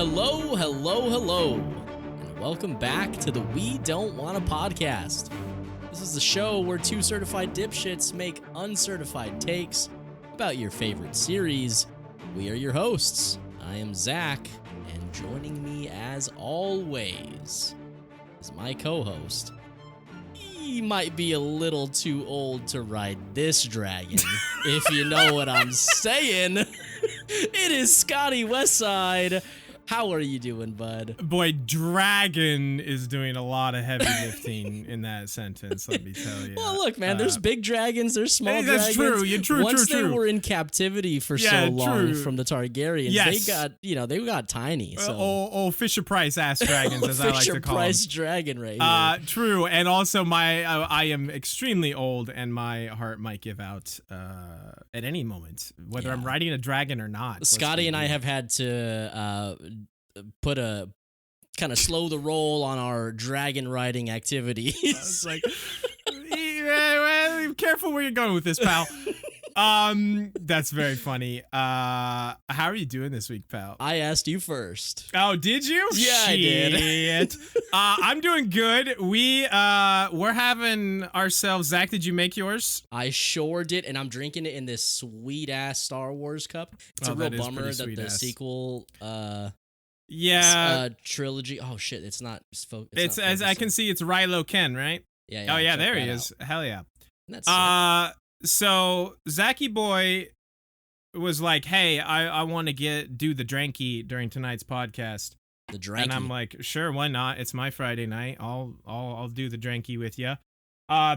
Hello, hello, hello, and welcome back to the We Don't Want a Podcast. This is the show where two certified dipshits make uncertified takes about your favorite series. We are your hosts. I am Zach, and joining me as always is my co-host. He might be a little too old to ride this dragon, if you know what I'm saying. It is Scotty Westside. How are you doing, bud? Boy, dragon is doing a lot of heavy lifting in that sentence, let me tell you. Well, look, man, there's big dragons, there's small dragons. That's true. You're true. Once they were in captivity for so long from the Targaryens, yes. they got tiny. So. Old Fisher Price ass dragons, as I like to call them. Fisher Price dragon right here. True, and also I am extremely old, and my heart might give out at any moment, whether I'm riding a dragon or not. Scotty and I have had to put a kind of slow the roll on our dragon riding activities. It's like, well, careful where you're going with this, pal. That's very funny. How are you doing this week, pal? I asked you first. Oh, did you? Yeah, I did. I'm doing good. We're having ourselves. Zach, did you make yours? I sure did, and I'm drinking it in this sweet ass Star Wars cup. It's a real bummer that the sequel trilogy. Oh shit, it's not. It's as I can see, it's Rilo Ken, right? Yeah. Oh yeah, there he is. Hell yeah. That's so Zachy boy was like, "Hey, I want to do the dranky during tonight's podcast." The dranky. And I'm like, "Sure, why not? It's my Friday night. I'll do the dranky with you."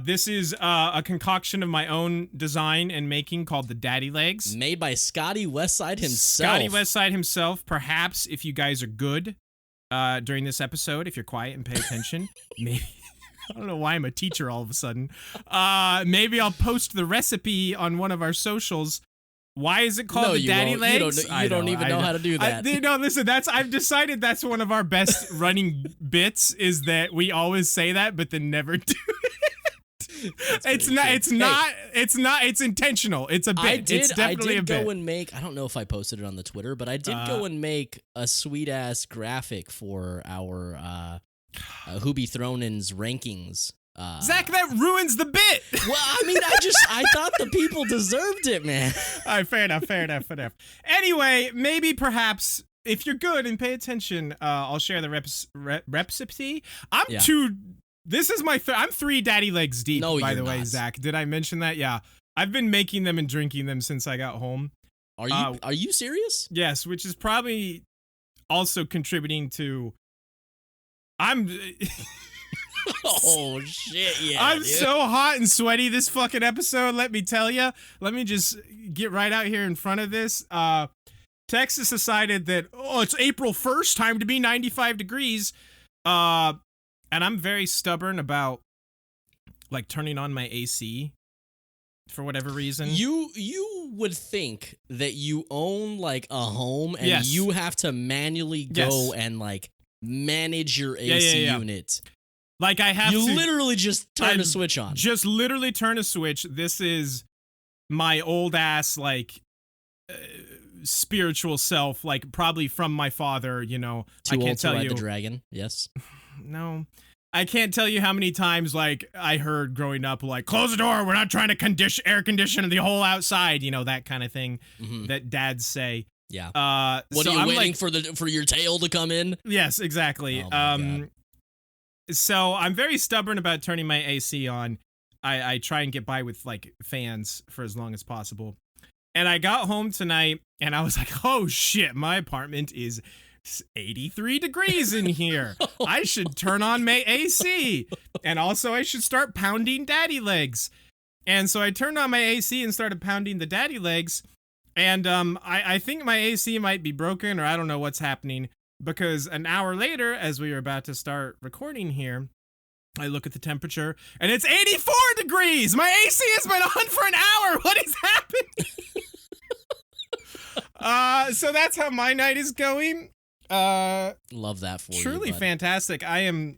This is a concoction of my own design and making called the Daddy Legs. Made by Scotty Westside himself. Scotty Westside himself. Perhaps if you guys are good during this episode, if you're quiet and pay attention, maybe. I don't know why I'm a teacher all of a sudden. Maybe I'll post the recipe on one of our socials. Why is it called the Daddy Legs? You don't even know how to do that. Listen, I've decided that's one of our best running bits is that we always say that, but then never do it. It's intentional. It's a bit. It's definitely a bit. I did go and make, I don't know if I posted it on the Twitter, but I did go and make a sweet ass graphic for our Who Be Thrown In's rankings. Zach, that ruins the bit. Well, I mean, I thought the people deserved it, man. All right, fair enough. Anyway, maybe perhaps if you're good and pay attention, I'll share the recipe. This is I'm 3 Daddy Legs deep, by the way, Zach. Did I mention that? Yeah. I've been making them and drinking them since I got home. Are you serious? Yes, which is probably also contributing to oh shit, yeah. I'm so hot and sweaty this fucking episode, let me tell you. Let me just get right out here in front of this. Texas decided that, it's April 1st, time to be 95 degrees. And I'm very stubborn about like turning on my AC for whatever reason. You would think that you own like a home and you have to manually go and like manage your AC unit. Like I have You literally just turn a switch on. Just literally turn a switch. This is my old ass like spiritual self, like probably from my father, you know. Too old to ride the dragon. Yes. No. I can't tell you how many times like I heard growing up like, close the door, we're not trying to air condition the whole outside, you know, that kind of thing that dads say. Yeah. What are you waiting for your tail to come in? Yes, exactly. Oh God. So I'm very stubborn about turning my AC on. I try and get by with like fans for as long as possible. And I got home tonight and I was like, oh shit, my apartment is 83 degrees in here. I should turn on my AC. And also I should start pounding Daddy Legs. And so I turned on my AC and started pounding the Daddy Legs. And I think my AC might be broken, or I don't know what's happening, because an hour later, as we were about to start recording here, I look at the temperature and it's 84 degrees. My AC has been on for an hour. What is happening? So that's how my night is going. Love that for you. Truly fantastic. I am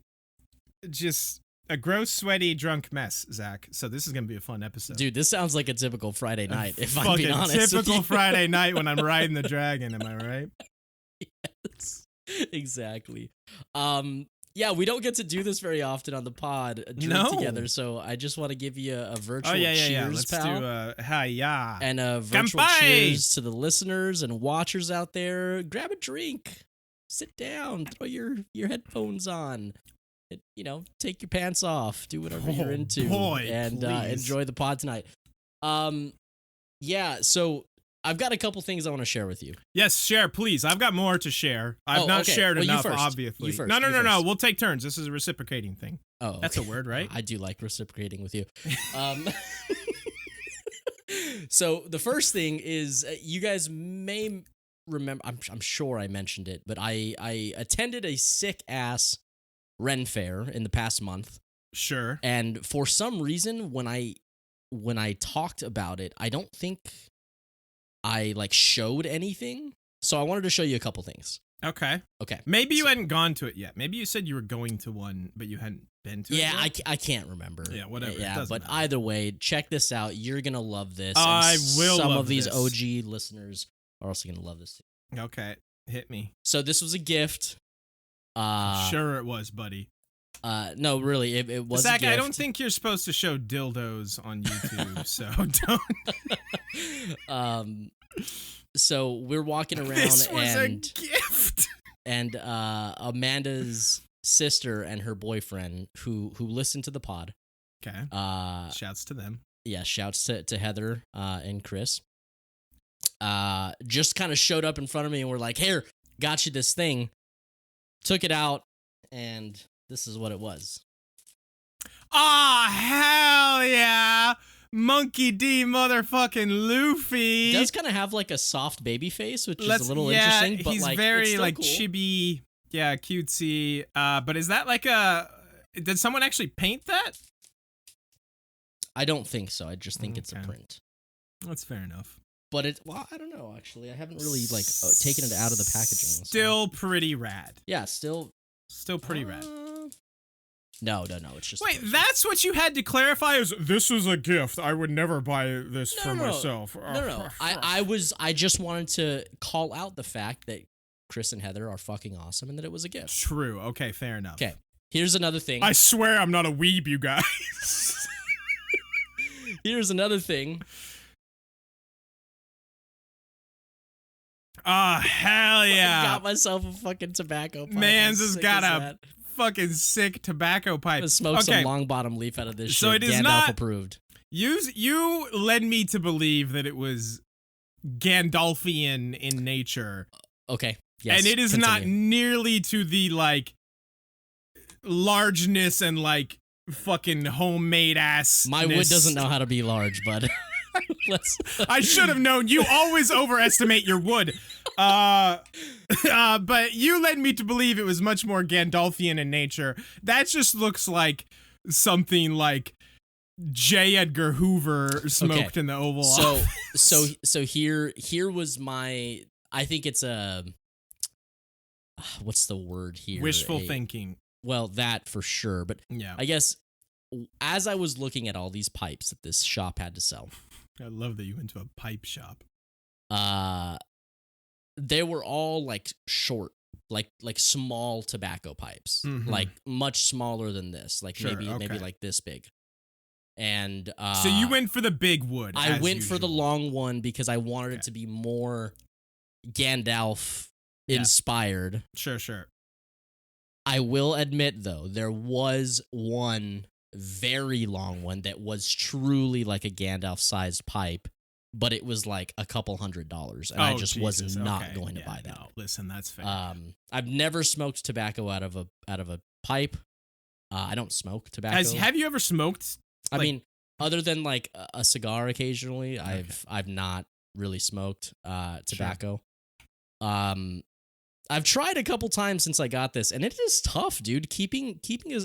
just a gross, sweaty, drunk mess, Zach. So this is gonna be a fun episode. Dude, this sounds like a typical Friday night, if I'm being honest. Typical Friday night when I'm riding the dragon, am I right? Yes. Exactly. Yeah, we don't get to do this very often on the pod, drink together, so I just want to give you a virtual cheers, Let's pal. do a hi-ya. And a virtual Kanpai! cheers to the listeners and watchers out there. Grab a drink, sit down, throw your headphones on, take your pants off, do whatever you're into, and enjoy the pod tonight. Yeah, so I've got a couple things I want to share with you. Yes, share, please. I've got more to share. I've not shared enough, obviously. No. We'll take turns. This is a reciprocating thing. Oh, okay. That's a word, right? I do like reciprocating with you. So the first thing is you guys may remember, I'm sure I mentioned it, but I attended a sick-ass Ren fair in the past month. Sure. And for some reason, when I talked about it, I don't think I showed anything. So I wanted to show you a couple things. Okay. Maybe you hadn't gone to it yet. Maybe you said you were going to one, but you hadn't been to it yet? Yeah, I can't remember. Yeah, whatever. Yeah, but matter. either way, check this out. You're going to love this. I will Some love of these this. OG listeners are also going to love this too. Okay, hit me. So this was a gift. Sure it was, buddy. No, really, it was Zach, a gift. I don't think you're supposed to show dildos on YouTube, so don't. So we're walking around This was and a gift. And Amanda's sister and her boyfriend who listened to the pod. Okay. Shouts to them. Yeah, shouts to Heather and Chris. Just kind of showed up in front of me and were like, "Here, got you this thing." Took it out, and this is what it was. Oh, hell yeah! Monkey D motherfucking Luffy. He does kind of have a soft baby face, which is a little interesting. But he's it's very still cool. chibi, cutesy. But is that did someone actually paint that? I don't think so. I just think it's a print. That's fair enough. But I don't know. Actually, I haven't really taken it out of the packaging. Still pretty rad. Yeah, still pretty rad. No. It's just. Wait, that's what you had to clarify? Is this is a gift? I would never buy this for myself. No. I just wanted to call out the fact that Chris and Heather are fucking awesome and that it was a gift. True. Okay, fair enough. Okay, here's another thing. I swear I'm not a weeb, you guys. Here's another thing. Oh, hell yeah. I got myself a fucking tobacco pipe. Man's has got a fucking sick tobacco pipe. I'm gonna smoke some long bottom leaf out of this so shit. It is Gandalf not approved. You led me to believe that it was Gandalfian in nature. Okay. Yes. And it is not nearly to the largeness and fucking homemade ass. My wood doesn't know how to be large, bud. I should have known. You always overestimate your wood. But you led me to believe it was much more Gandalfian in nature. That just looks like something like J. Edgar Hoover smoked in the Oval Office. So here was my. I think it's a. What's the word here? Wishful thinking. Well, that for sure. But yeah, I guess as I was looking at all these pipes that this shop had to sell. I love that you went to a pipe shop. They were all short, like small tobacco pipes, much smaller than this, maybe this big. And so you went for the big wood. I went for the long one because I wanted it to be more Gandalf inspired. Sure. I will admit though, there was one very long one that was truly like a Gandalf-sized pipe, but it was a couple $100, and I just was not going to buy that. No, listen, that's fair. I've never smoked tobacco out of a pipe. I don't smoke tobacco. Have you ever smoked? I mean, other than a cigar occasionally, I've not really smoked tobacco. Sure. I've tried a couple times since I got this, and it is tough, dude. Keeping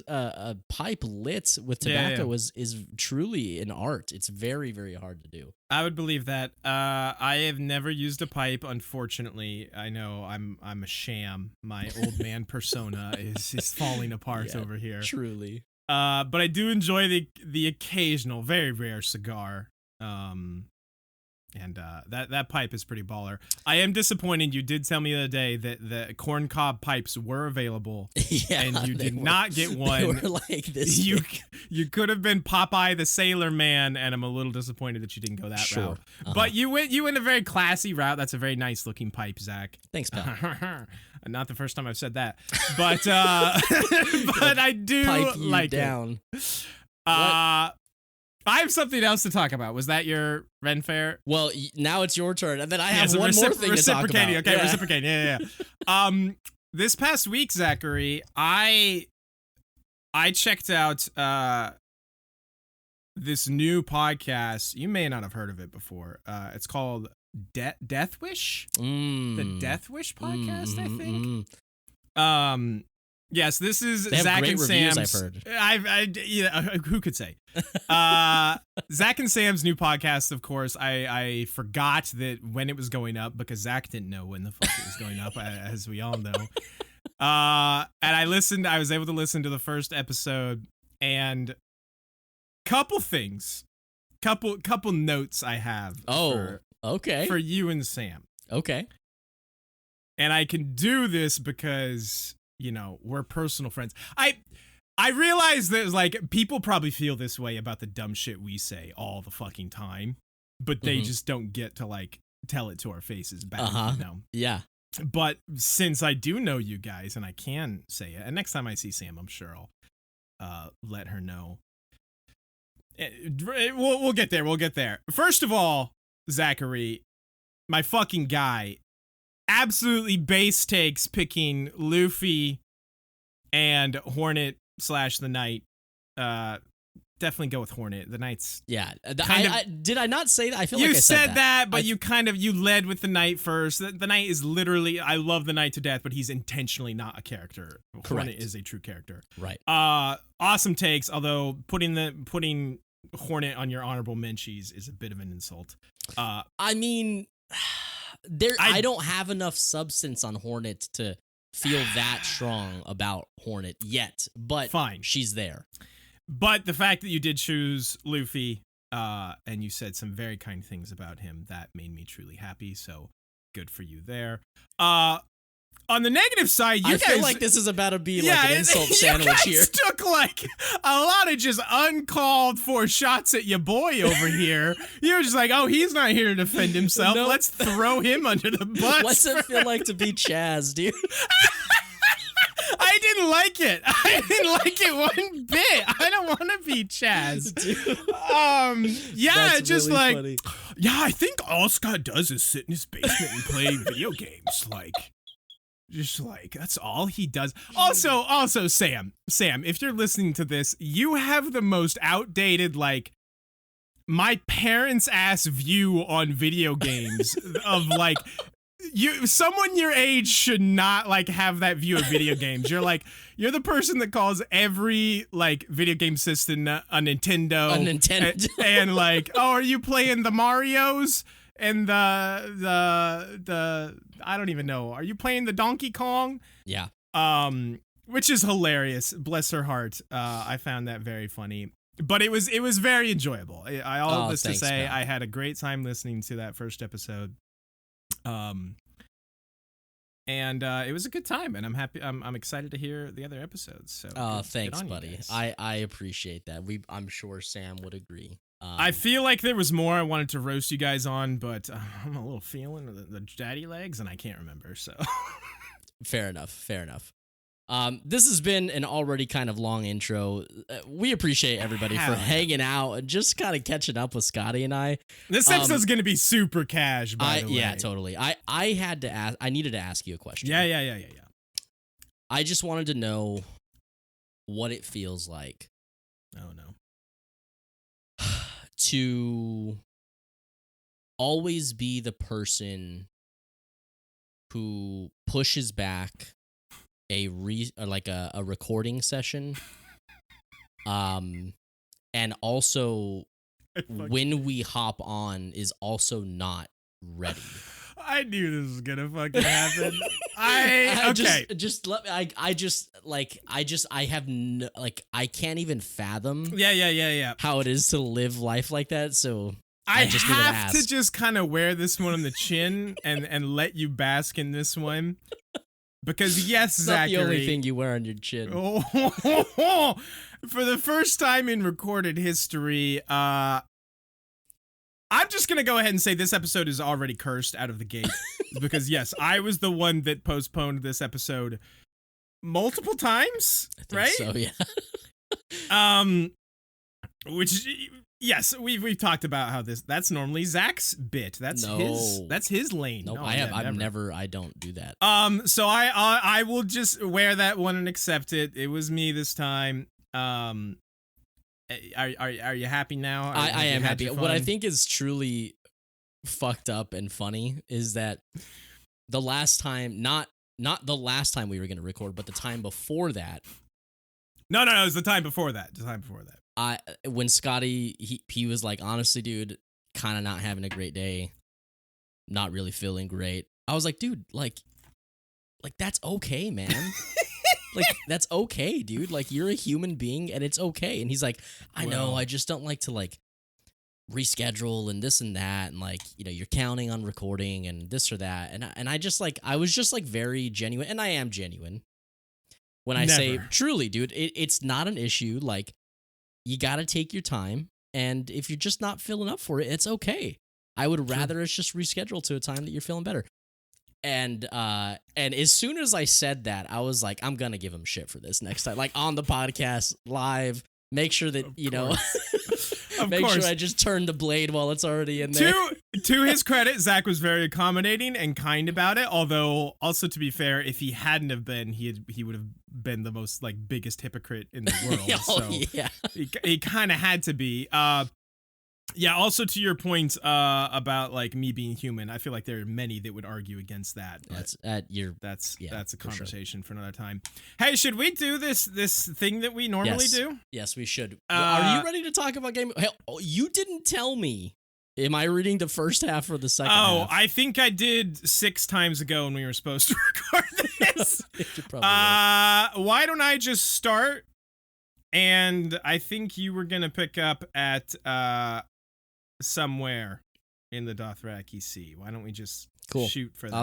a pipe lit with tobacco is truly an art. It's very, very hard to do. I would believe that. I have never used a pipe, unfortunately. I know I'm a sham. My old man persona is falling apart over here. Truly. But I do enjoy the occasional, very rare cigar. And that pipe is pretty baller. I am disappointed. You did tell me the other day that the corncob pipes were available, and you did not get one. They were like this. You could have been Popeye the Sailor Man, and I'm a little disappointed that you didn't go that route. But you went a very classy route. That's a very nice looking pipe, Zach. Thanks, pal. Not the first time I've said that, but but I do Pipe you like down. it. I have something else to talk about. Was that your Ren Fair? Well, now it's your turn, and then I have so one more thing to talk about. Okay, reciprocating. Yeah. This past week, Zachary, I checked out this new podcast. You may not have heard of it before. It's called Death Wish. The Death Wish podcast, I think. Yes, this is Zach and Sam's. I've heard. Who could say? Zach and Sam's new podcast, of course. I forgot that when it was going up because Zach didn't know when the fuck it was going up, as we all know. And I was able to listen to the first episode, and couple notes I have. Okay. For you and Sam. Okay. And I can do this because, we're personal friends. I realize that, like, people probably feel this way about the dumb shit we say all the fucking time, but they just don't get to, like, tell it to our faces back, Yeah. But since I do know you guys and I can say it, and next time I see Sam, I'm sure I'll let her know. We'll get there. We'll get there. First of all, Zachary, my fucking guy, absolutely base takes picking Luffy and Hornet / the Knight. Definitely go with Hornet. The Knight's did I not say that? I feel you like I said that, but you led with the Knight first. The Knight is literally, I love the Knight to death, but he's intentionally not a character. Correct. Hornet is a true character. Right. Awesome takes. Although putting Hornet on your honorable mentions is a bit of an insult. I mean, I don't have enough substance on Hornet to feel that strong about Hornet yet, but fine, she's there. But the fact that you did choose Luffy, and you said some very kind things about him, that made me truly happy. So good for you there. On the negative side, I feel like this is about to be like an insult sandwich here. You guys took like a lot of just uncalled for shots at your boy over here. You were just like, oh, he's not here to defend himself. Nope. Let's throw him under the bus. What's it feel like to be Chaz, dude? I didn't like it. I didn't like it one bit. I don't want to be Chaz. That's just really like, funny. Yeah, I think all Scott does is sit in his basement and play video games. Just like, that's all he does. Also, Sam, if you're listening to this, you have the most outdated, like, my parents' ass view on video games of, like, someone your age should not, like, have that view of video games. You're the person that calls every, like, video game system a Nintendo. And like, oh, are you playing the Marios? And the I don't even know. Are you playing the Donkey Kong? Yeah. Which is hilarious. Bless her heart. I found that very funny. But it was very enjoyable. Thanks, to say, man. I had a great time listening to that first episode. And it was a good time, and I'm happy. I'm excited to hear the other episodes. So thanks, buddy. I appreciate that. I'm sure Sam would agree. I feel like there was more I wanted to roast you guys on, but I'm a little feeling the daddy legs, and I can't remember. So fair enough. This has been an already kind of long intro. We appreciate everybody for hanging out and just kind of catching up with Scotty and I. This episode's going to be super cash, by the way. Yeah, totally. I needed to ask you a question. Yeah. I just wanted to know what it feels like. Oh, no. To always be the person who pushes back a recording session, and also when we hop on is also not ready. I knew this was gonna fucking happen. I can't even fathom. Yeah. How it is to live life like that. So I just needed to have to ask. just kind of wear this one on the chin and let you bask in this one. Because yes, It's Zachary. not the only thing you wear on your chin. Oh, for the first time in recorded history, I'm just going to go ahead and say this episode is already cursed out of the gate. Because yes, I was the one that postponed this episode multiple times, I think right? so, yeah. Which yes, we've talked about how that's normally Zach's bit. That's his lane. No, No, I've never. I don't do that. So I will just wear that one and accept it. It was me this time. Are you happy now? I am happy. What I think is truly fucked up and funny is that the last time, not the last time we were going to record, but the time before that. No, it was the time before that. When Scotty, he was like, honestly, dude, kind of not having a great day, not really feeling great. I was like, dude, like that's okay, man. Like, that's okay, dude. Like, you're a human being and it's okay. And he's like, I know, I just don't like to like reschedule and this and that. And like, you know, you're counting on recording and this or that. And I just like, I was just like very genuine, and I am genuine when I say truly, dude, it's not an issue. Like, you got to take your time. And if you're just not feeling up for it, it's okay. I would rather it's just reschedule to a time that you're feeling better. And as soon as I said that, I was like, I'm going to give him shit for this next time. Like, on the podcast, live, make sure that, make sure I just turn the blade while it's already in there. To his credit, Zach was very accommodating and kind about it. Although, also to be fair, if he hadn't have been, he would have been the most like biggest hypocrite in the world. Yeah. He kind of had to be. Yeah, also to your point about like me being human, I feel like there are many that would argue against that. That's a conversation for another time. Hey, should we do this thing that we normally do? Yes, we should. Are you ready to talk about game? Hell, you didn't tell me. Am I reading the first half or the second half? I think I did 6 times ago when we were supposed to record this. Why don't I just start? And I think you were gonna pick up at somewhere in the Dothraki Sea. Why don't we just shoot for that?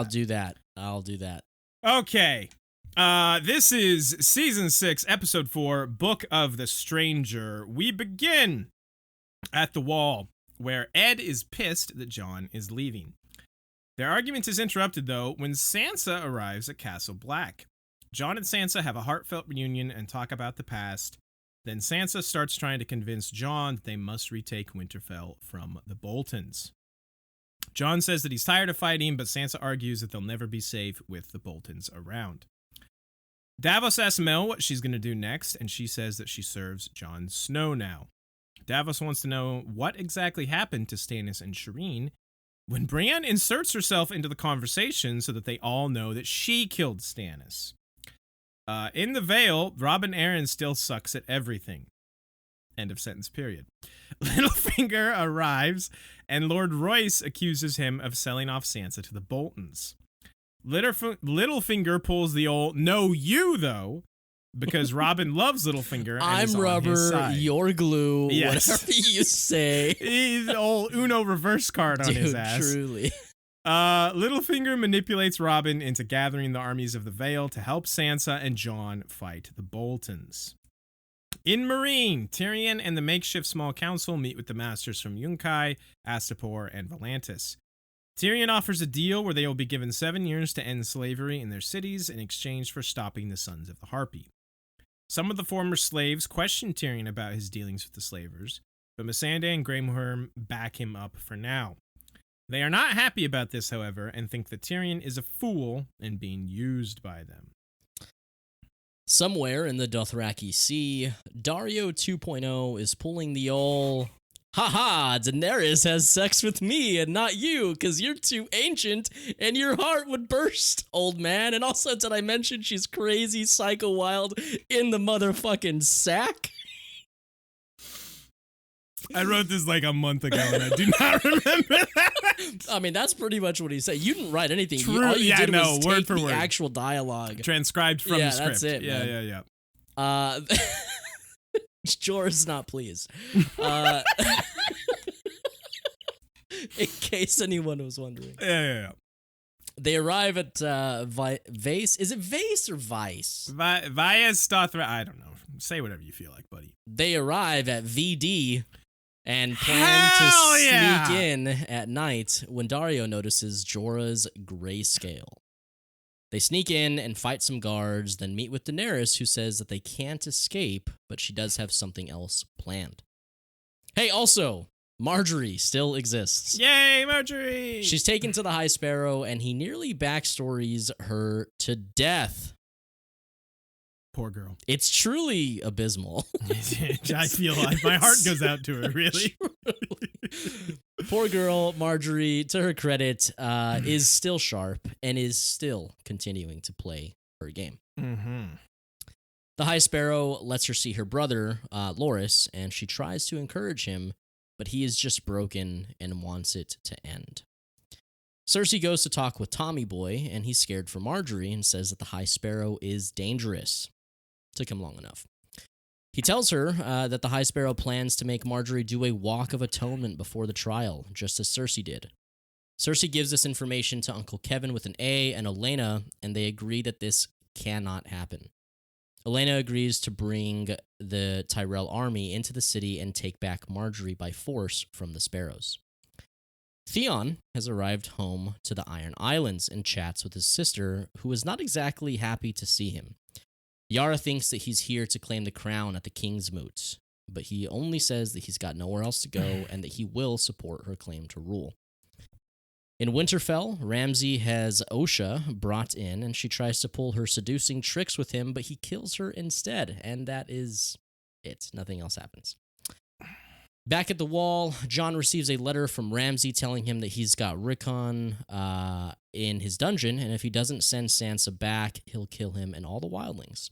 I'll do that. Okay. This is Season 6, Episode 4, Book of the Stranger. We begin at the wall, where Ed is pissed that Jon is leaving. Their argument is interrupted, though, when Sansa arrives at Castle Black. Jon and Sansa have a heartfelt reunion and talk about the past. Then Sansa starts trying to convince Jon that they must retake Winterfell from the Boltons. Jon says that he's tired of fighting, but Sansa argues that they'll never be safe with the Boltons around. Davos asks Mel what she's going to do next, and she says that she serves Jon Snow now. Davos wants to know what exactly happened to Stannis and Shireen when Brienne inserts herself into the conversation so that they all know that she killed Stannis. In the Vale, Robin Arryn still sucks at everything. End of sentence, period. Littlefinger arrives, and Lord Royce accuses him of selling off Sansa to the Boltons. Littlefinger pulls the old, no you, though, because Robin loves Littlefinger and I'm is on rubber, his side. you're glue, Yes. whatever you say. He's the old Uno reverse card on his ass. Truly. Littlefinger manipulates Robin into gathering the armies of the Vale to help Sansa and Jon fight the Boltons. In Meereen, Tyrion and the makeshift small council meet with the masters from Yunkai, Astapor, and Volantis. Tyrion offers a deal where they will be given 7 years to end slavery in their cities in exchange for stopping the Sons of the Harpy. Some of the former slaves question Tyrion about his dealings with the slavers, but Missandei and Grey Worm back him up for now. They are not happy about this, however, and think that Tyrion is a fool and being used by them. Somewhere in the Dothraki Sea, Dario 2.0 is pulling the old, haha, Daenerys has sex with me and not you because you're too ancient and your heart would burst, old man. And also, did I mention she's crazy, psycho wild in the motherfucking sack? I wrote this like a month ago and I do not remember that. I mean, that's pretty much what he said. You didn't write anything. True. All you did was word take for the word. actual dialogue. Transcribed from the script. That's it, Yeah. Jorah's not pleased. In case anyone was wondering. Yeah. They arrive at Vase. Is it Vase or Vice? Vias Stothra. I don't know. Say whatever you feel like, buddy. They arrive at VD and plan Hell to yeah! sneak in at night when Dario notices Jorah's grayscale. They sneak in and fight some guards, then meet with Daenerys, who says that they can't escape, but she does have something else planned. Hey, also, Marjorie still exists. Yay, Marjorie! She's taken to the High Sparrow, and he nearly backstories her to death. Poor girl. It's truly abysmal. I feel like my heart goes out to her, really. Poor girl, Marjorie, to her credit, is still sharp and is still continuing to play her game. Mm-hmm. The High Sparrow lets her see her brother, Loras, and she tries to encourage him, but he is just broken and wants it to end. Cersei goes to talk with Tommy Boy, and he's scared for Marjorie and says that the High Sparrow is dangerous. Took him long enough. He tells her that the High Sparrow plans to make Marjorie do a walk of atonement before the trial, just as Cersei did. Cersei gives this information to Uncle Kevin with an A and Olenna, and they agree that this cannot happen. Olenna agrees to bring the Tyrell army into the city and take back Marjorie by force from the Sparrows. Theon has arrived home to the Iron Islands and chats with his sister, who is not exactly happy to see him. Yara thinks that he's here to claim the crown at the King's Moot, but he only says that he's got nowhere else to go and that he will support her claim to rule. In Winterfell, Ramsay has Osha brought in, and she tries to pull her seducing tricks with him, but he kills her instead, and that is it. Nothing else happens. Back at the Wall, Jon receives a letter from Ramsay telling him that he's got Rickon in his dungeon, and if he doesn't send Sansa back, he'll kill him and all the wildlings.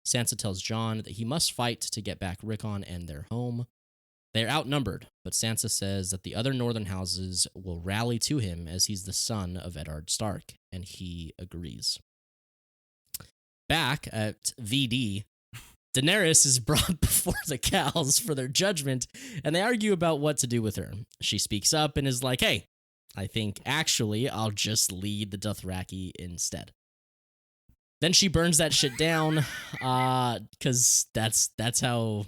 Sansa tells Jon that he must fight to get back Rickon and their home. They're outnumbered, but Sansa says that the other northern houses will rally to him as he's the son of Eddard Stark, and he agrees. Back at VD, Daenerys is brought before the cows for their judgment, and they argue about what to do with her. She speaks up and is like, hey, I think actually I'll just lead the Dothraki instead. Then she burns that shit down, because that's how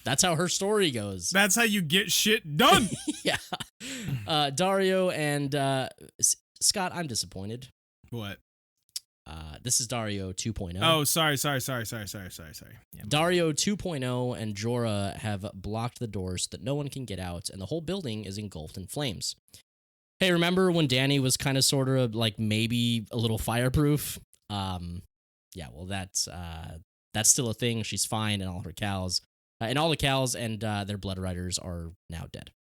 her story goes. That's how you get shit done. Yeah. Dario and Scott, I'm disappointed. What? This is Dario 2.0. Oh, sorry. Yeah. Dario 2.0 and Jorah have blocked the doors so that no one can get out, and the whole building is engulfed in flames. Hey, remember when Dany was kind of sort of like maybe a little fireproof? Yeah, well, that's still a thing. She's fine, and all her cows, and all the cows and their blood riders are now dead.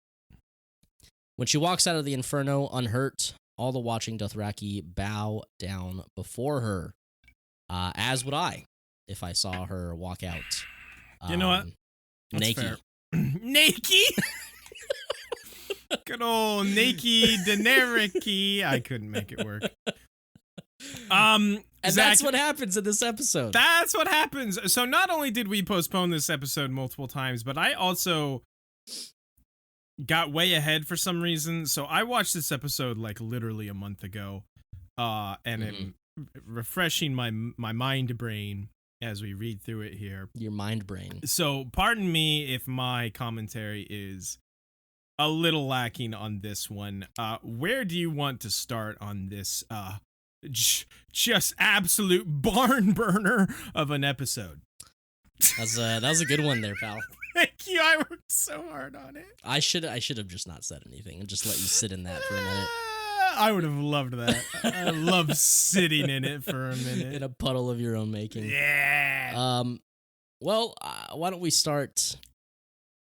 When she walks out of the Inferno unhurt, all the watching Dothraki bow down before her, as would I if I saw her walk out. You know what? Naked. Naked? Good old naked Daenerys. I couldn't make it work. And Zach, that's what happens in this episode. That's what happens. So not only did we postpone this episode multiple times, but I also got way ahead for some reason. So I watched this episode like literally a month ago, and I'm refreshing my mind brain as we read through it here. Your mind brain. So pardon me if my commentary is a little lacking on this one. Where do you want to start on this just absolute barn burner of an episode? That was a good one there, pal. Thank you. I worked so hard on it. I should have just not said anything and just let you sit in that for a minute. I would have loved that. I love sitting in it for a minute. In a puddle of your own making. Yeah. Well, why don't we start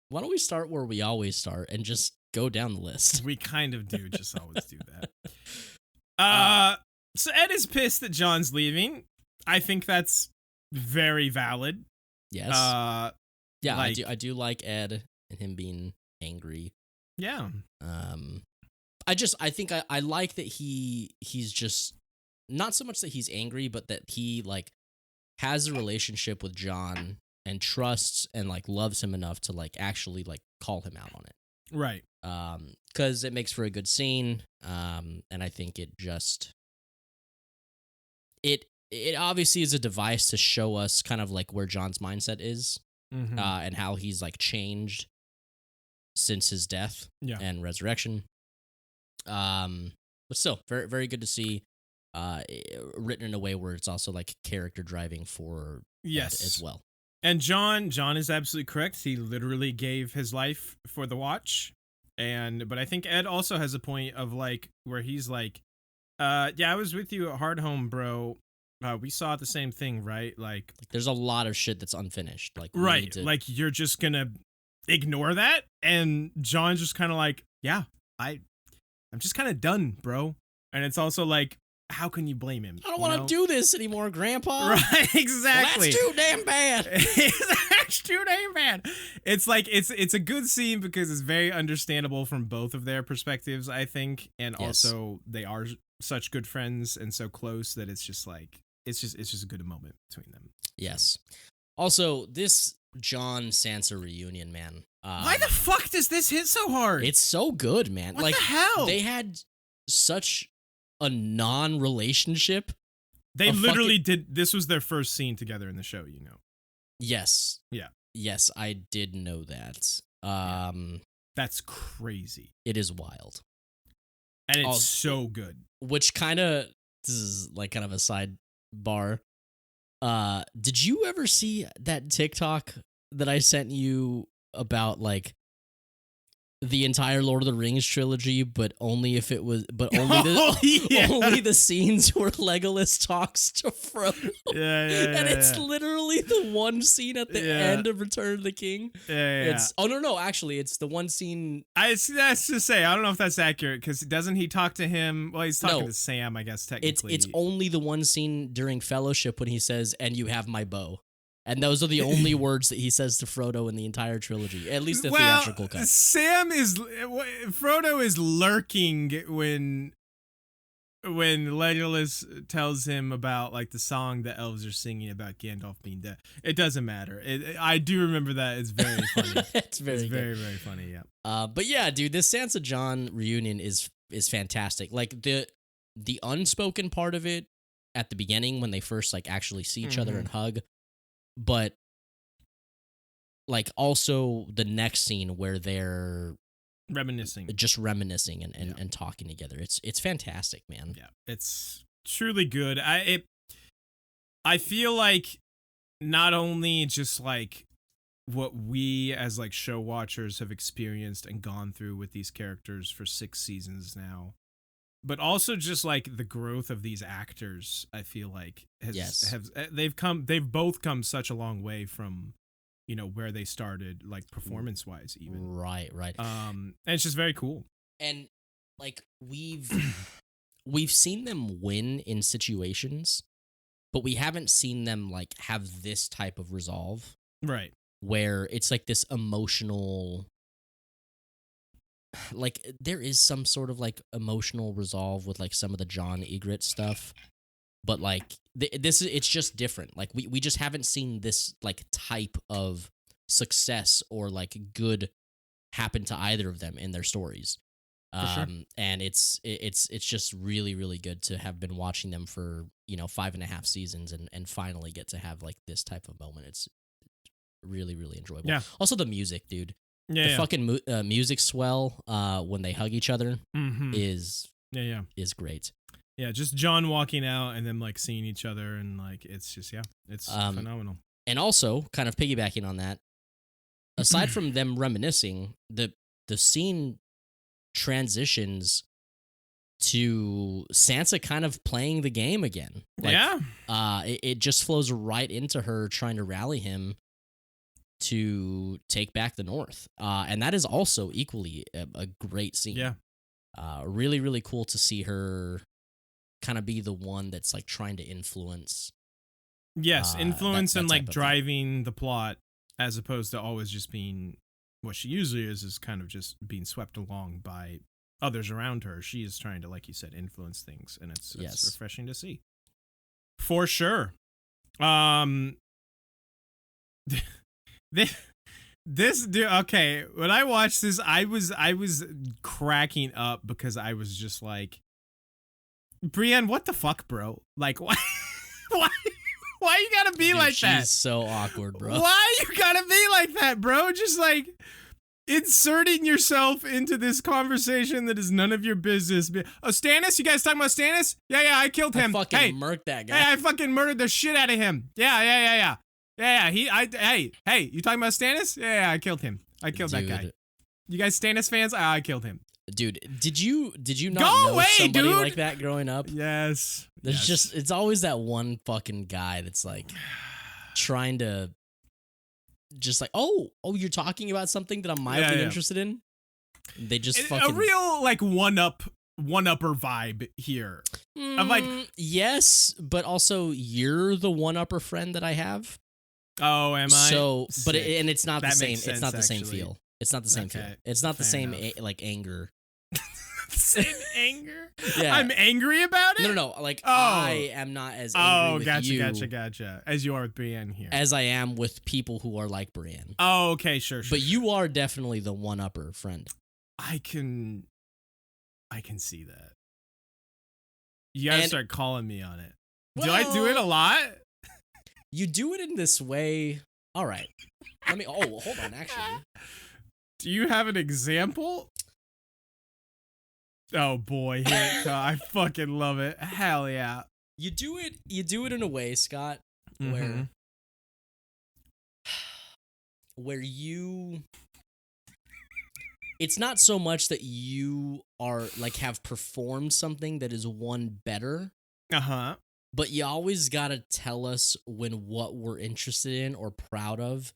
where we always start and just go down the list? We kind of do just always do that. So Ed is pissed that John's leaving. I think that's very valid. Yes. Yeah, like, I do like Ed and him being angry. Yeah. I think I like that he's just not so much that he's angry, but that he like has a relationship with John and trusts and like loves him enough to like actually like call him out on it. Right. Because it makes for a good scene, and I think it just it obviously is a device to show us kind of like where John's mindset is, and how he's like changed since his death and resurrection. But still, very very good to see. Written in a way where it's also like character driving for Ed as well. And John is absolutely correct. He literally gave his life for the watch. But I think Ed also has a point of like where he's like, yeah, I was with you at Hardhome, bro. We saw the same thing, right? Like there's a lot of shit that's unfinished. Like right, like you're just gonna ignore that, and John's just kind of like, yeah, I'm just kind of done, bro. And it's also like, how can you blame him? I don't want to do this anymore, Grandpa. Right, exactly. Well, that's too damn bad. That's too damn bad. It's like it's a good scene because it's very understandable from both of their perspectives, I think, and also they are such good friends and so close that it's just like it's just a good moment between them. Yes. Also, this John Sansa reunion, man. Why the fuck does this hit so hard? It's so good, man. What the hell? They had such a non-relationship. They literally did. This was their first scene together in the show, you know. Yes. Yeah. Yes, I did know that. That's crazy. It is wild. And it's so good. Which kind of, this is like kind of a sidebar. Did you ever see that TikTok that I sent you about like the entire Lord of the Rings trilogy, but only if it was, but only the only the scenes where Legolas talks to Frodo. And it's literally the one scene at the end of Return of the King. It's no, actually, it's the one scene. That's to say, I don't know if that's accurate because doesn't he talk to him? Well, he's talking to Sam, I guess technically. It's only the one scene during Fellowship when he says, "And you have my bow." And those are the only words that he says to Frodo in the entire trilogy, at least the theatrical cut. Frodo is lurking when Legolas tells him about like the song the elves are singing about Gandalf being dead. It doesn't matter. I do remember that. It's very funny. It's very very funny. Yeah. But yeah, dude, this Sansa John reunion is fantastic. Like the unspoken part of it at the beginning when they first like actually see each other and hug. But like also the next scene where they're reminiscing and talking together. It's fantastic, man. Yeah, it's truly good. I feel like not only just like what we as like show watchers have experienced and gone through with these characters for 6 seasons now, but also just like the growth of these actors, I feel like they've both come such a long way from, you know, where they started, like performance wise, even. Right. And it's just very cool. And like we've seen them win in situations, but we haven't seen them like have this type of resolve. Right. Where it's like this emotional. Like there is some sort of like emotional resolve with like some of the John Egret stuff, but like it's just different. Like we just haven't seen this like type of success or like good happen to either of them in their stories. Sure. And it's just really really good to have been watching them for 5.5 seasons and finally get to have like this type of moment. It's really really enjoyable. Yeah. Also the music, dude. Fucking music swell when they hug each other is great. Yeah, just John walking out and then like seeing each other and like it's just it's phenomenal. And also, kind of piggybacking on that, aside from them reminiscing, the scene transitions to Sansa kind of playing the game again. Like, it just flows right into her trying to rally him to take back the North. And that is also equally a great scene. Yeah. Really, really cool to see her kind of be the one that's like trying to influence. Yes, influence and like driving the plot as opposed to always just being what she usually is kind of just being swept along by others around her. She is trying to, like you said, influence things, and it's refreshing to see. For sure. This dude, okay, when I watched this, I was cracking up because I was just like, Brienne, what the fuck, bro? Like, why you gotta be like that? She's so awkward, bro. Why you gotta be like that, bro? Just like inserting yourself into this conversation that is none of your business. Oh, Stannis? You guys talking about Stannis? Yeah, I killed him. I fucking murked that guy. Hey, I fucking murdered the shit out of him. Yeah. Hey, you talking about Stannis? Yeah, I killed him. I killed that guy. You guys Stannis fans? I killed him. Dude, did you not Go know away, somebody dude! like that growing up? Yes. There's just, it's always that one fucking guy that's like trying to just like, oh, you're talking about something that I'm mildly interested in. They just fucking a real like one-upper vibe here. I'm like, yes, but also you're the one-upper friend that I have. Oh, am I? So, but Sick. and it's not the That same. makes sense, It's not the same actually. feel. It's not the same feel. It's not the fair same enough. like anger. Same anger? Yeah. I'm angry about it? No. Like I am not as angry with you gotcha. As you are with Brienne here. as I am with people who are like Brienne. Oh, okay, sure. But you are definitely the one-upper friend. I can see that. You gotta start calling me on it. Do I do it a lot? You do it in this way. All right. Hold on, actually. Do you have an example? Oh boy, here it comes. I fucking love it. Hell yeah. You do it in a way, Scott, where you it's not so much that you are like have performed something that is one better. Uh-huh. But you always got to tell us when what we're interested in or proud of.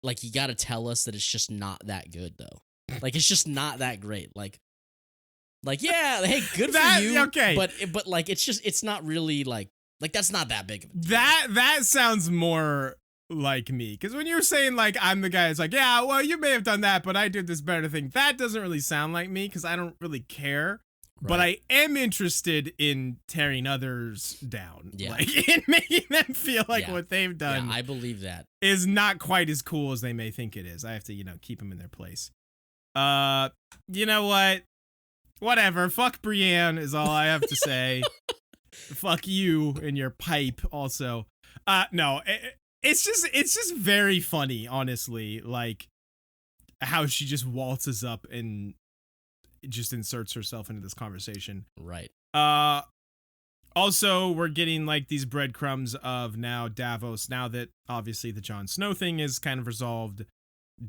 Like, you got to tell us that it's just not that good, though. Like, it's just not that great. Like yeah, hey, good for you. Okay. But like, it's not really like that's not that big of a deal. That sounds more like me. Because when you're saying, like, I'm the guy that's like, yeah, well, you may have done that, but I did this better thing. That doesn't really sound like me because I don't really care. Right. But I am interested in tearing others down. Yeah. Like, in making them feel like what they've done. Yeah, I believe that. Is not quite as cool as they may think it is. I have to, keep them in their place. You know what? Whatever. Fuck Brienne is all I have to say. Fuck you and your pipe also. No, it's just very funny, honestly. Like, how she just waltzes up and just inserts herself into this conversation. Right. Also, we're getting like these breadcrumbs of now Davos, now that obviously the Jon Snow thing is kind of resolved.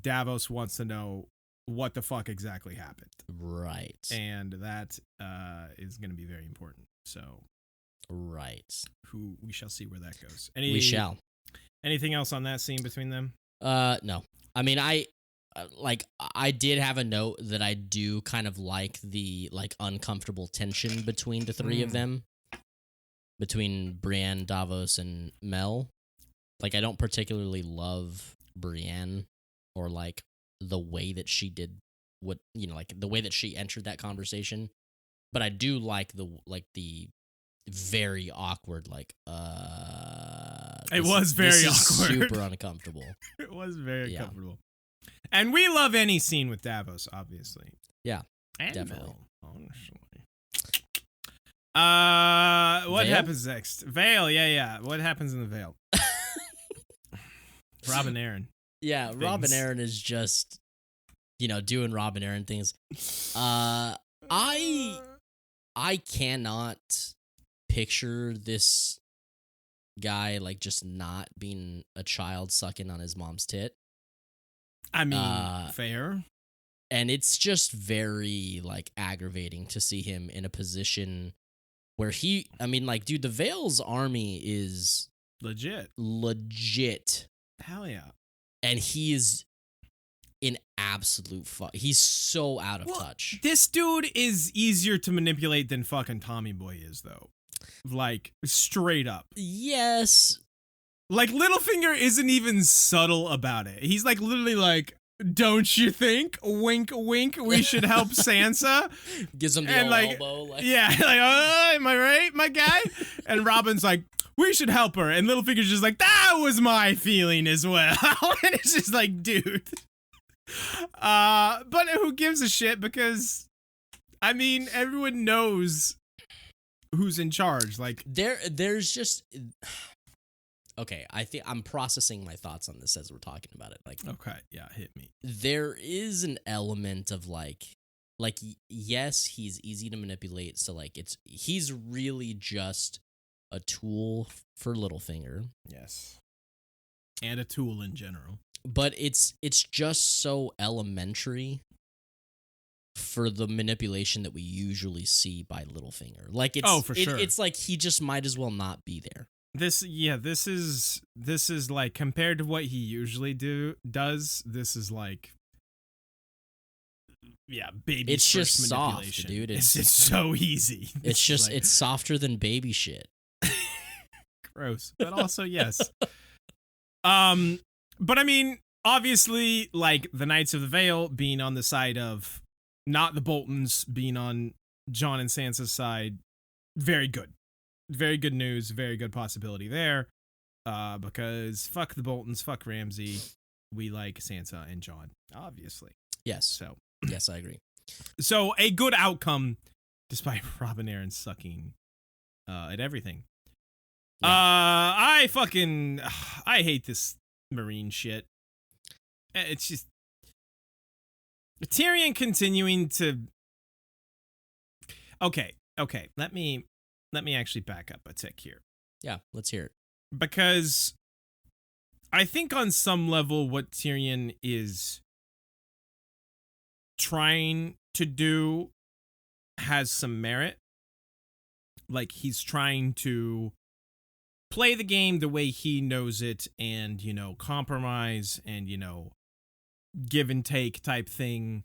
Davos wants to know what the fuck exactly happened. Right. And that is going to be very important. So, right. We shall see where that goes. We shall. Anything else on that scene between them? No. I mean, I did have a note that I do kind of like the like uncomfortable tension between the three of them, between Brienne, Davos, and Mel. Like, I don't particularly love Brienne or like the way that she did what, like the way that she entered that conversation, but I do like the very awkward it was very awkward, super uncomfortable. It was very uncomfortable. And we love any scene with Davos, obviously. Yeah, and definitely. Mel, honestly. What Vale? happens next? Vale, yeah. What happens in the Vale? Rob and Aaron. Yeah, Rob and Aaron is just, doing Rob and Aaron things. I cannot picture this guy like just not being a child sucking on his mom's tit. I mean, fair. And it's just very like aggravating to see him in a position where dude, the Vale's army is legit. Hell yeah. And he is in absolute he's so out of touch. This dude is easier to manipulate than fucking Tommy Boy is, though. Like, straight up. Yes. Like, Littlefinger isn't even subtle about it. He's like literally like, don't you think? Wink, wink. We should help Sansa. Gives him the old elbow. Yeah, like, am I right, my guy? And Robin's like, we should help her. And Littlefinger's just like, That was my feeling as well. And it's just like, dude. But who gives a shit? Because, I mean, everyone knows who's in charge. Like, there's just... Okay, I think I'm processing my thoughts on this as we're talking about it. Like, okay, yeah, hit me. There is an element of like yes, he's easy to manipulate. So like, he's really just a tool for Littlefinger. Yes, and a tool in general. But it's just so elementary for the manipulation that we usually see by Littlefinger. Like, for sure. It's like he just might as well not be there. This is like, compared to what he usually does, this is like, baby. It's just soft, dude. It's so easy. It's just it's softer than baby shit. Gross, but also yes. But I mean, obviously, like, the Knights of the Vale being on the side of not the Boltons, being on Jon and Sansa's side, very good. Very good news, very good possibility there. Because fuck the Boltons, fuck Ramsay. We like Sansa and Jon, obviously. Yes. So yes, I agree. So a good outcome, despite Robb and Aaron sucking at everything. Yeah. I hate this Marine shit. It's just Tyrion continuing to. Okay. Let me actually back up a tick here. Yeah, let's hear it. Because I think on some level what Tyrion is trying to do has some merit. Like, he's trying to play the game the way he knows it and, compromise and, give and take type thing.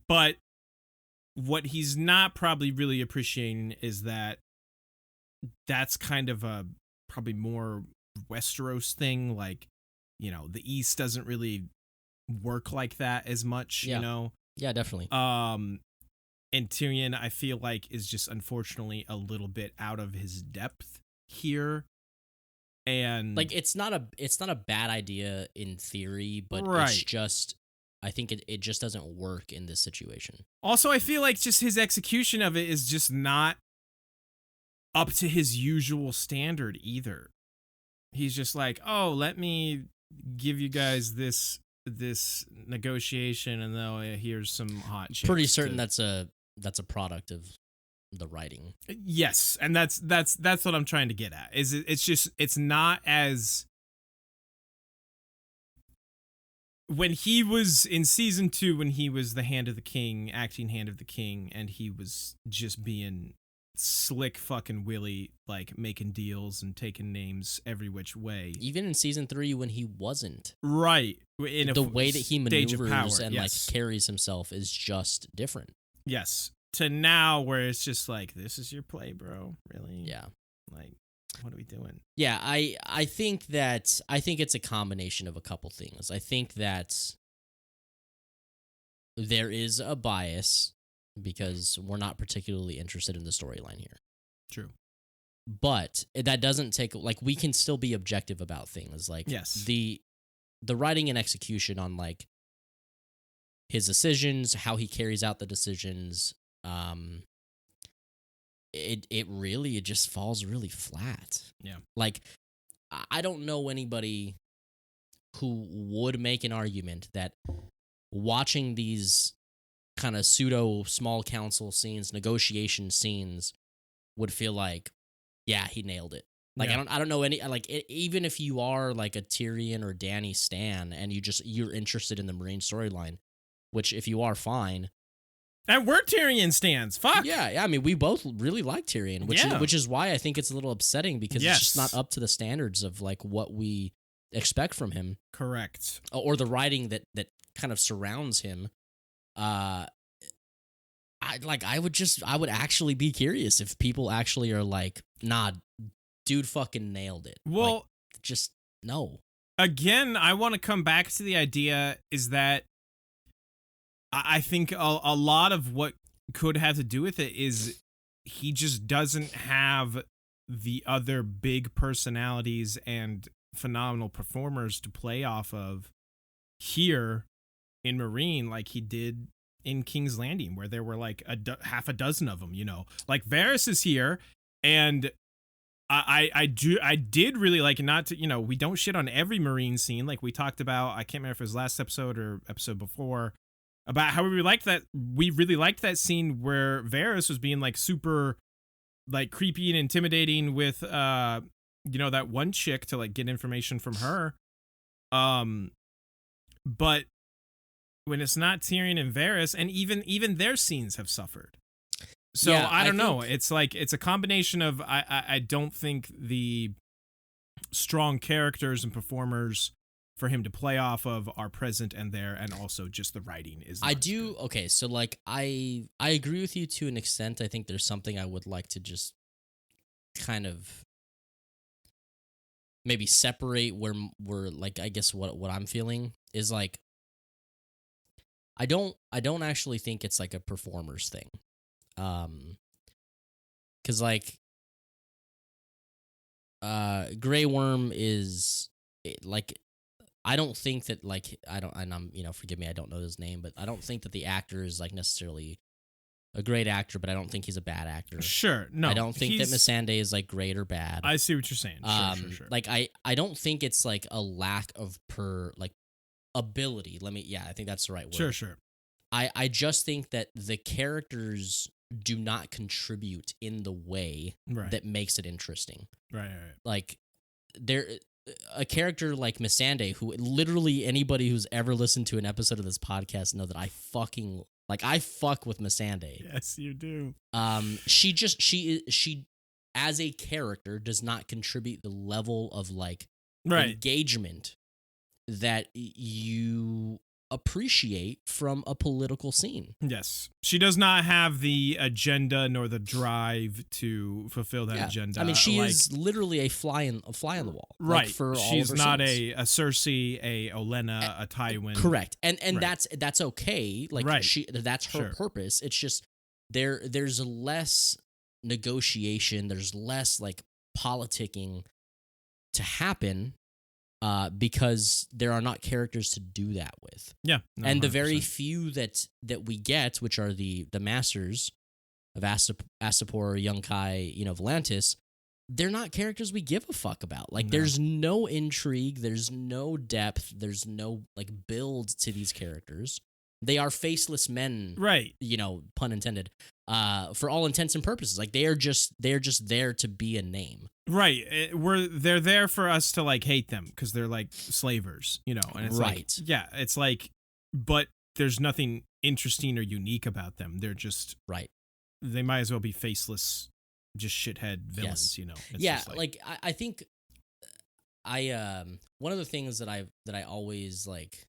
But what he's not probably really appreciating is that that's kind of a probably more Westeros thing. Like, the East doesn't really work like that as much, Yeah, definitely. And Tyrion, I feel like, is just unfortunately a little bit out of his depth here. And like, it's not a bad idea in theory, but right. It's just, I think it just doesn't work in this situation. Also, I feel like just his execution of it is just not up to his usual standard either. He's just like, oh, let me give you guys this negotiation, and though here's some hot chicks. Pretty certain that's a product of the writing. Yes, and that's what I'm trying to get at. It's not as when he was in season 2, when he was the Hand of the King, acting Hand of the King, and he was just being slick fucking Willy, like making deals and taking names every which way. Even in season 3, when he wasn't. Right. In the way that he maneuvers and yes. like carries himself is just different. Yes. To now, where it's just like, this is your play, bro. Really? Yeah. Like, what are we doing? Yeah, I think it's a combination of a couple things. I think that there is a bias because we're not particularly interested in the storyline here. True. But that doesn't take, like, we can still be objective about things. Like, yes. The writing and execution on, like, his decisions, how he carries out the decisions, it just falls really flat. Yeah. Like, I don't know anybody who would make an argument that watching these kind of pseudo small council scenes, negotiation scenes, would feel like, yeah, he nailed it. Like, yeah. I don't know any, like, even if you are like a Tyrion or Dany stan and you're interested in the Marine storyline, which if you are, fine. And we're Tyrion stans. Fuck. Yeah. I mean, we both really like Tyrion, which is why I think it's a little upsetting because it's just not up to the standards of like what we expect from him. Correct. Or the writing that kind of surrounds him. I would actually be curious if people actually are like, nah, dude fucking nailed it. Well, like, just no. Again, I want to come back to the idea is that I think a lot of what could have to do with it is he just doesn't have the other big personalities and phenomenal performers to play off of here in Marine, like he did in King's Landing, where there were like half a dozen of them, you know, like Varys is here. And I did really like, not to, you know, we don't shit on every Marine scene. Like we talked about, I can't remember if it was last episode or episode before, about how we really liked that scene where Varys was being like super like creepy and intimidating with you know, that one chick to like get information from her. But when it's not Tyrion and Varys, and even their scenes have suffered. So Yeah, I don't know. think- It's like, it's a combination of, I don't think the strong characters and performers for him to play off of are present and there, and also just the writing is. I do. Okay, so like I agree with you to an extent. I think there's something I would like to just kind of maybe separate where we're like, I guess what I'm feeling is like, I don't actually think it's like a performers thing. Cause like Grey Worm is like, I don't think that like, and I'm, you know, forgive me, I don't know his name, but I don't think that the actor is like necessarily a great actor, but I don't think he's a bad actor. Sure, no, I don't think that Missandei is like great or bad. I see what you're saying. Sure. Like I don't think it's like a lack of ability. I think that's the right word. Sure. I just think that the characters do not contribute in the way that makes it interesting. Right. Like a character like Missandei, who literally anybody who's ever listened to an episode of this podcast know that I fuck with Missandei. Yes, you do. She as a character does not contribute the level of like engagement that you appreciate from a political scene. Yes. She does not have the agenda nor the drive to fulfill that agenda. I mean, she is literally a fly on the wall. Right. Like, for she's all of her not scenes. a Cersei, a Olenna, a Tywin. Correct. And that's okay. Like that's her Sure. purpose. It's just there's less negotiation, there's less like politicking to happen. Because there are not characters to do that with. Yeah. No, and the 100%. very few that we get, which are the masters of Astapor, Yunkai, you know, Volantis, they're not characters we give a fuck about. Like, there's no intrigue, there's no depth, there's no like build to these characters. They are faceless men, right? You know, pun intended. For all intents and purposes, like they're just there to be a name, right? They're there for us to like hate them because they're like slavers, you know. And it's like, yeah, it's like, but there's nothing interesting or unique about them. They're just They might as well be faceless, just shithead villains, you know. It's like I think one of the things that I always like.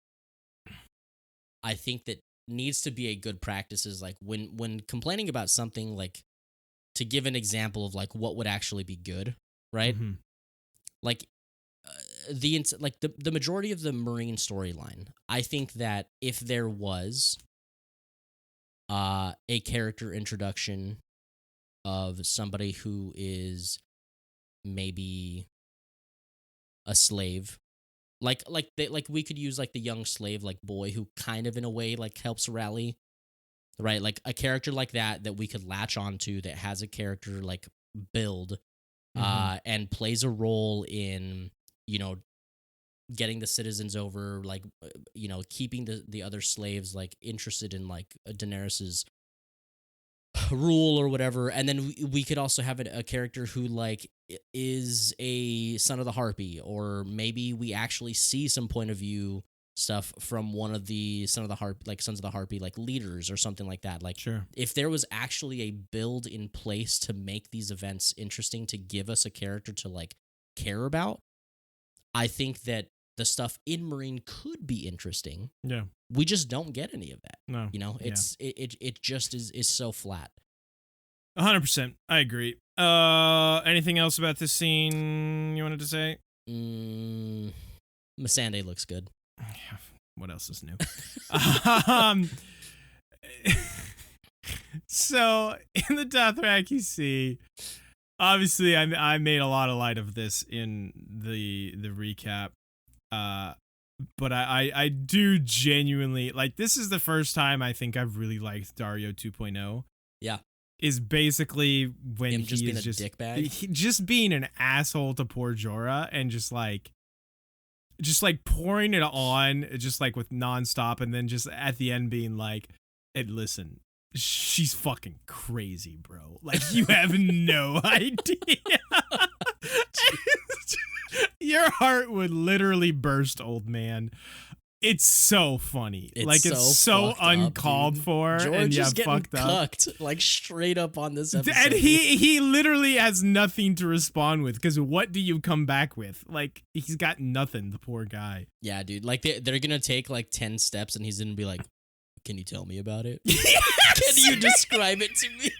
I think that needs to be a good practice is like when complaining about something, like to give an example of like what would actually be good, right? Mm-hmm. Like the majority of the Marine storyline, I think that if there was a character introduction of somebody who is maybe a slave. Like we could use like the young slave like boy who kind of in a way like helps rally, right? Like a character like that we could latch onto that has a character like build, and plays a role in, you know, getting the citizens over, like, you know, keeping the other slaves like interested in like Daenerys's rule or whatever. And then we could also have a character who like is a son of the Harpy, or maybe we actually see some point of view stuff from one of the Sons of the Harpy like leaders or something like that. Like, sure, if there was actually a build in place to make these events interesting, to give us a character to like care about, I think that the stuff in Marine could be interesting. Yeah. We just don't get any of that. No. You know, it just is so flat. 100%. I agree. Anything else about this scene you wanted to say? Missandei looks good. What else is new? So in the Dothraki Sea, obviously I made a lot of light of this in the recap. But I do genuinely like, this is the first time I think I've really liked Dario 2.0. Yeah. Is basically when Him he just being is a dickbag. just being an asshole to poor Jorah and just like pouring it on just like with nonstop, and then just at the end being like, "Hey, listen, she's fucking crazy, bro. Like, you have no idea." Your heart would literally burst, old man. It's so funny. It's so uncalled for. George and is getting fucked up. cucked, like, straight up on this episode. And he literally has nothing to respond with, because what do you come back with? Like, he's got nothing, the poor guy. Yeah, dude. Like, they're gonna take like 10 steps, and he's gonna be like, "Can you tell me about it? Yes! Can you describe it to me?"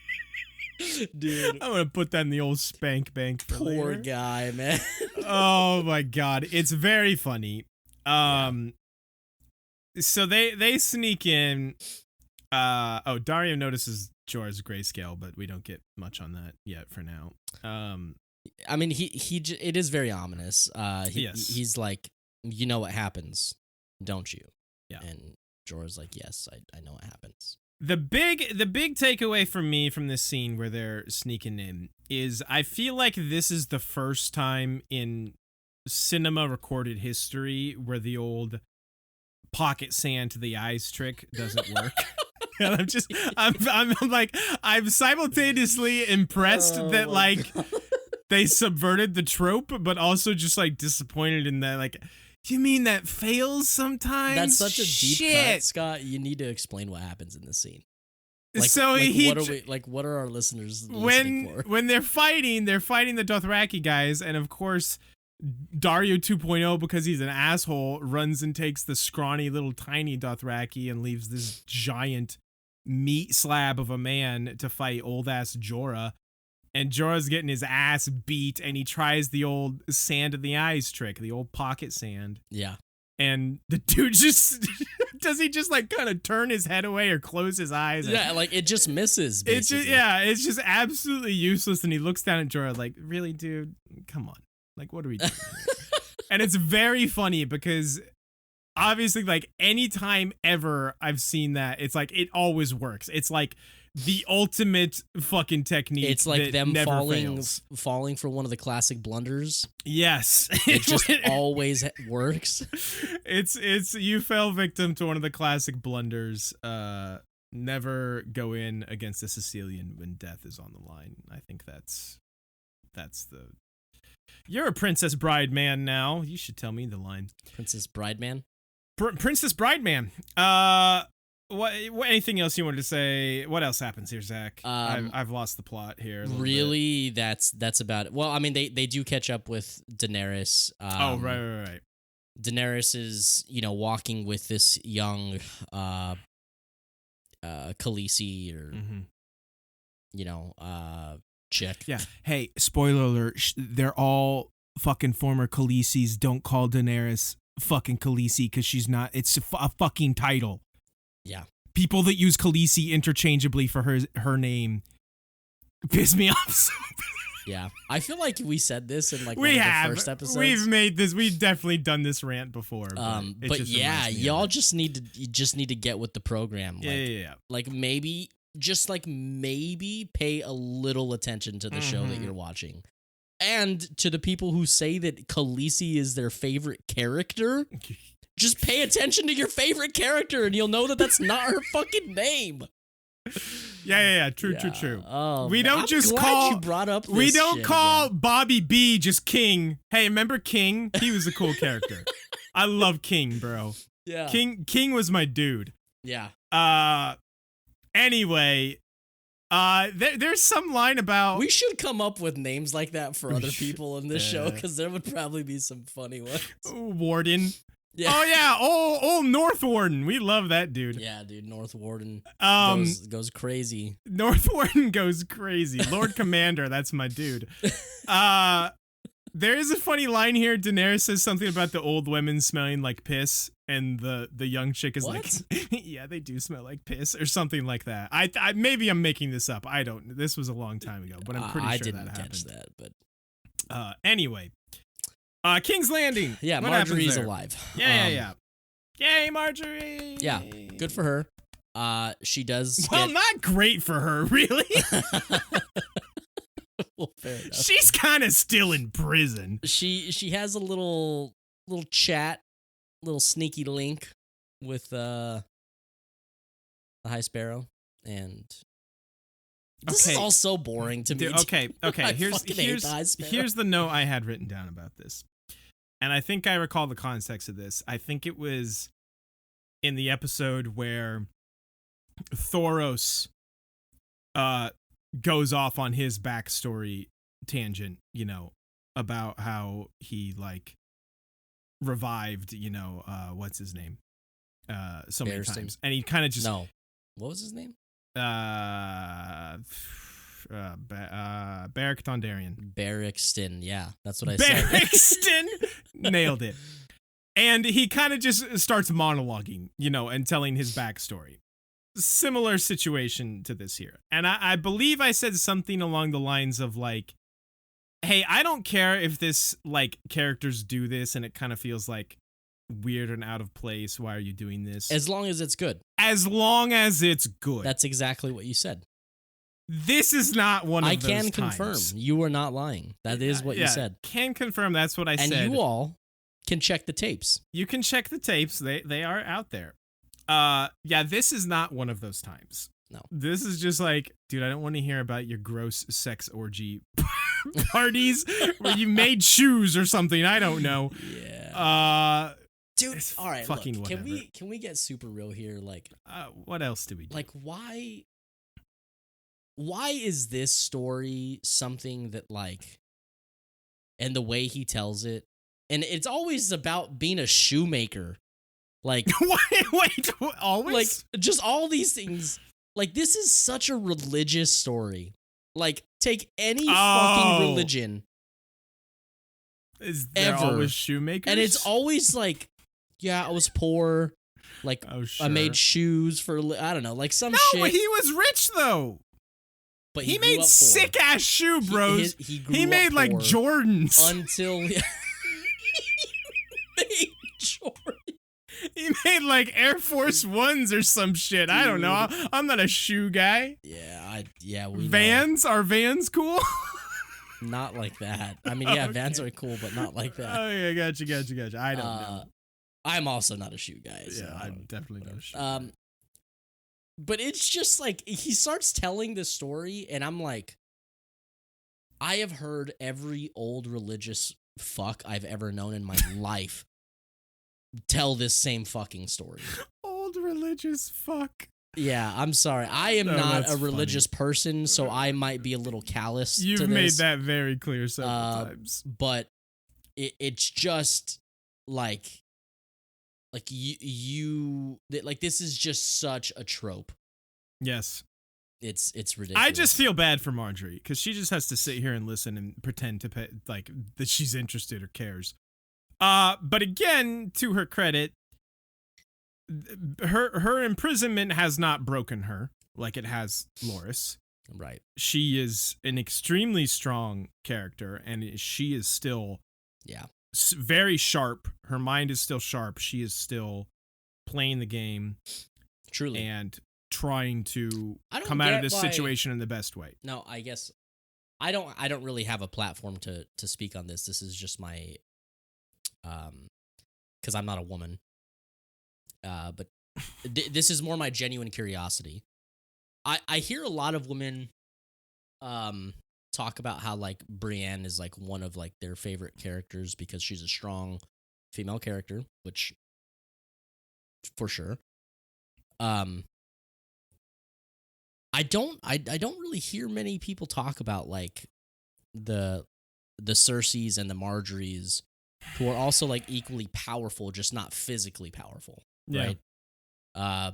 Dude, I'm gonna put that in the old spank bank for poor later. guy, man. Oh my god, it's very funny. So they sneak in. Dario notices Jorah's grayscale, but we don't get much on that yet for now. I mean, it is very ominous. Yes. He's like, "You know what happens, don't you?" Yeah. And Jorah's like, "Yes, I know what happens." The big takeaway for me from this scene where they're sneaking in is, I feel like this is the first time in cinema recorded history where the old pocket sand to the eyes trick doesn't work. And I'm simultaneously impressed that like they subverted the trope, but also just like disappointed in that, like, you mean that fails sometimes? That's such a deep cut, Scott. You need to explain what happens in this scene. Like, So what are our listeners listening for? When they're fighting the Dothraki guys, and of course Dario 2.0, because he's an asshole, runs and takes the scrawny little tiny Dothraki and leaves this giant meat slab of a man to fight old ass Jorah. And Jorah's getting his ass beat, and he tries the old sand in the eyes trick, the old pocket sand. Yeah. And the dude just does he just like kind of turn his head away or close his eyes? Yeah, like it just misses, basically. It's just absolutely useless. And he looks down at Jorah like, "Really, dude? Come on. Like, what are we doing here?" And it's very funny because obviously, like, anytime ever I've seen that, it's like it always works. It's like the ultimate fucking technique. It's like that them never falling fails. for one of the classic blunders. Yes. It just always works. It's you fell victim to one of the classic blunders. Never go in against a Sicilian when death is on the line. I think that's the. You're a Princess Bride man now. You should tell me the line. Princess Bride man? Princess Bride man. What anything else you wanted to say? What else happens here, Zach? I've lost the plot here. Really, that's about it. Well, I mean, they do catch up with Daenerys. Right. Daenerys is, walking with this young Khaleesi or chick. Yeah. Hey, spoiler alert. They're all fucking former Khaleesi's. Don't call Daenerys fucking Khaleesi because she's not. It's a fucking title. Yeah. People that use Khaleesi interchangeably for her name piss me off so bad. Yeah. I feel like we said this in like the first episodes. We've definitely done this rant before. But yeah, y'all just need to get with the program. Like, yeah. Like maybe pay a little attention to the show that you're watching. And to the people who say that Khaleesi is their favorite character, just pay attention to your favorite character and you'll know that that's not her fucking name. Yeah. True. We don't I'm just glad call. you brought up this We don't shit call again. Bobby B just King. Hey, remember King? He was a cool character. I love King, bro. Yeah. King was my dude. Yeah. Anyway, there's some line about We should come up with names like that for other people in this show because there would probably be some funny ones. Warden. Yeah. Oh yeah, old North Warden. We love that dude. Yeah, dude, North Warden goes crazy. North Warden goes crazy. Lord Commander, that's my dude. There is a funny line here. Daenerys says something about the old women smelling like piss, and the young chick is like, "Yeah, they do smell like piss," or something like that. I maybe I'm making this up. I don't. This was a long time ago, but I'm pretty sure that happened. I didn't catch that, but anyway, King's Landing. Yeah, Marjorie's alive. Yeah. Yay, Marjorie. Yeah, good for her. She does. Well, not great for her, really. Well, fair enough. She's kind of still in prison. She has a little chat, little sneaky link with the High Sparrow, and this is all so boring to me. Okay. Here's the note I had written down about this, and I think I recall the context of this. I think it was in the episode where Thoros goes off on his backstory tangent, about how he like revived, what's his name? So many times. And he kind of just what was his name? Beric Dondarrion. Barrickston, yeah. That's what I said. Barrickston! Nailed it. And he kind of just starts monologuing, and telling his backstory. Similar situation to this here. And I believe I said something along the lines of like, hey, I don't care if this like characters do this and it kind of feels like weird and out of place. Why are you doing this? As long as it's good. As long as it's good. That's exactly what you said. This is not one of those times. I can confirm. You are not lying. That is what you said. Can confirm that's what I said. And you all can check the tapes. You can check the tapes. They are out there. This is not one of those times. No. This is just like, dude, I don't want to hear about your gross sex orgy parties where you made shoes or something. I don't know. Yeah. Dude, all right, fucking look, whatever. Can we get super real here? Like, what else do we do? Like, why is this story something that like, and the way he tells it, and it's always about being a shoemaker. Like, wait, always? Like, just all these things. Like, this is such a religious story. Like, take any fucking religion. Is there always shoemakers? And it's always like, yeah, I was poor. Like, I made shoes for, I don't know, like some shit. No, he was rich, though. But he made sick-ass shoe, bros. He made, like, Jordans. Until... he made Jordans. He made like Air Force Ones or some shit. Dude. I don't know. I'm not a shoe guy. Yeah. Vans? Are Vans cool? Not like that. I mean, yeah, okay. Vans are cool, but not like that. Oh yeah, gotcha. I don't know. I'm also not a shoe guy. So yeah, I'm definitely not a shoe guy. But it's just like he starts telling this story, and I'm like, I have heard every old religious fuck I've ever known in my life tell this same fucking story. Old religious fuck. Yeah, I'm sorry. I am not a religious person, so I might be a little callous. You've made that very clear several times. But it's just like you like this is just such a trope. Yes. It's ridiculous. I just feel bad for Marjorie because she just has to sit here and listen and pretend to like that she's interested or cares. But again, to her credit, her imprisonment has not broken her like it has Loras. Right. She is an extremely strong character, and she is still very sharp. Her mind is still sharp. She is still playing the game. Truly. And trying to come out of this situation in the best way. No, I guess I don't really have a platform to speak on this. This is just my because I'm not a woman. But this is more my genuine curiosity. I hear a lot of women talk about how like Brienne is like one of like their favorite characters because she's a strong female character, which for sure. I don't really hear many people talk about like the Cerseis and the Marjories who are also like equally powerful, just not physically powerful. Yeah. Right.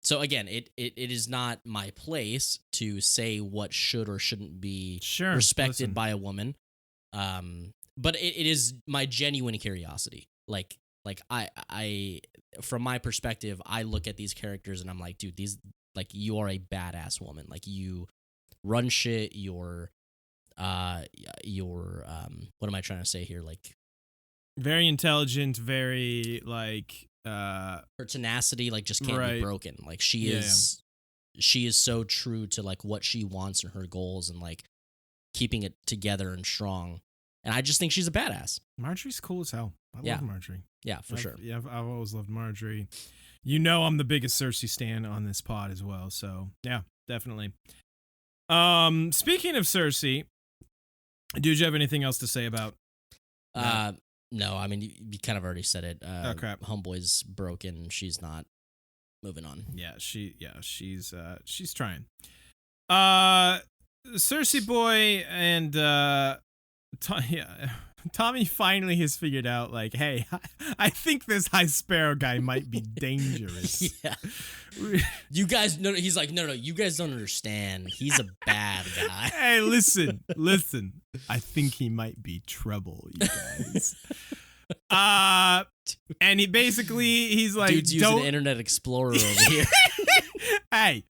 So again, it is not my place to say what should or shouldn't be respected by a woman. but it is my genuine curiosity. Like I from my perspective, I look at these characters and I'm like, dude, these like you are a badass woman. Like you run shit. You're what am I trying to say here? Like very intelligent, very like her tenacity like just can't be right. broken. Like she is so true to like what she wants and her goals and like keeping it together and strong. And I just think she's a badass. Marjorie's cool as hell. I love Marjorie. Yeah, for sure. Yeah, I've always loved Marjorie. You know, I'm the biggest Cersei stan on this pod as well. So yeah, definitely. Speaking of Cersei, do you have anything else to say about? No, I mean you kind of already said it. Okay. Homeboy's broken. She's not moving on. Yeah, she's trying. Cersei boy and Tommy finally has figured out like, hey, I think this High Sparrow guy might be dangerous. Yeah. You guys he's like, no, you guys don't understand. He's a bad guy. Hey, listen. I think he might be trouble, you guys. And he's like, dude's using Internet Explorer over here. Hey,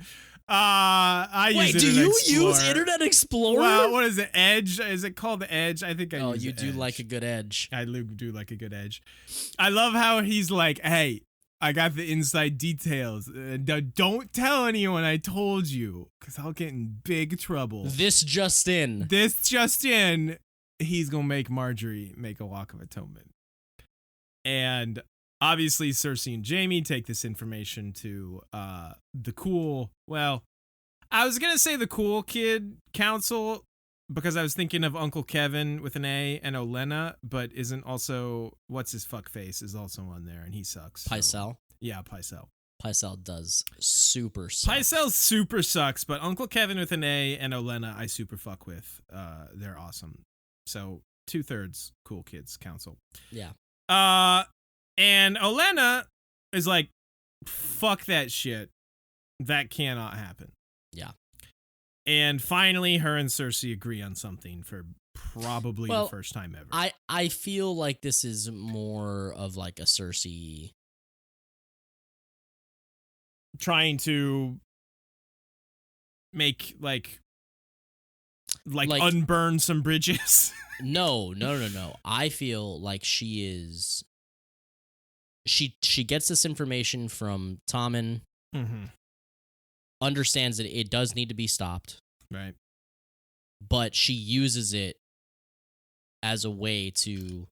I Wait, use do Internet you Explorer. use Internet Explorer? Well, what is it? Edge? Is it called Edge? I think I use you do Edge. like a good Edge. I do like a good Edge. I love how he's like, hey, I got the inside details. Don't tell anyone I told you, because I'll get in big trouble. This just in. He's going to make Marjorie make a walk of atonement. And obviously, Cersei and Jaime take this information to the cool, well, I was going to say the cool kid council, because I was thinking of Uncle Kevin with an A and Olenna, but isn't also, what's his fuck face is also on there, and he sucks. Pycelle? So. Yeah, Pycelle. Pycelle does super suck. Pycelle super sucks, but Uncle Kevin with an A and Olenna I super fuck with. They're awesome. So 2/3 cool kids council. Yeah. And Olenna is like, fuck that shit. That cannot happen. Yeah. And finally, her and Cersei agree on something for probably the first time ever. I feel like this is more of like a Cersei trying to make like unburn some bridges. No. I feel like she gets this information from Tommen. Mm-hmm. Understands that it does need to be stopped. Right. But she uses it as a way to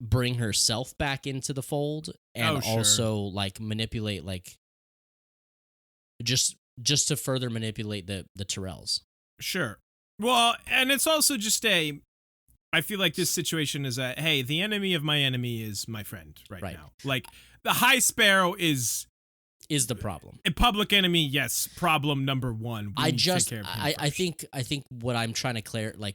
bring herself back into the fold and also like manipulate like just to further manipulate the Tyrells. Sure. Well, and it's also just I feel like this situation is that, hey, the enemy of my enemy is my friend right now. Like the High Sparrow is the problem. A public enemy, yes. Problem number one. I think what I'm trying to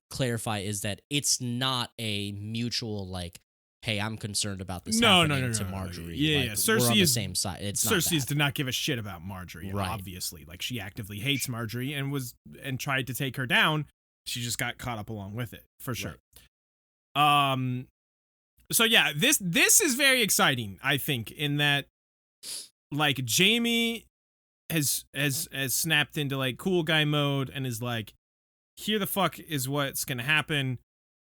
clarify is that it's not a mutual like, hey, I'm concerned about this happening to Marjorie. Yeah, Cersei we're on the same side. Cersei did not give a shit about Marjorie, obviously. Like she actively hates Marjorie and tried to take her down. She just got caught up along with it, for sure. Right. So yeah, this is very exciting, I think, in that like Jaime has snapped into like cool guy mode and is like, here the fuck is what's gonna happen.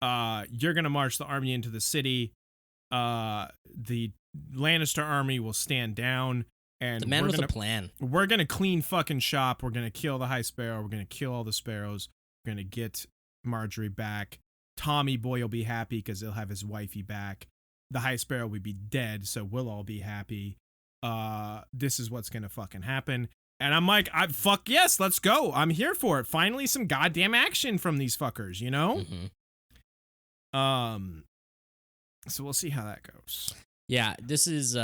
You're gonna march the army into the city. The Lannister army will stand down, and the man with a plan. We're gonna clean fucking shop. We're gonna kill the High Sparrow. We're gonna kill all the sparrows. We're gonna get Marjorie back. Tommy boy will be happy because he'll have his wifey back. The High Sparrow will be dead, so we'll all be happy. This is what's gonna fucking happen. And I'm like, fuck yes, let's go. I'm here for it. Finally, some goddamn action from these fuckers, you know? Mm-hmm. So we'll see how that goes. Yeah, this is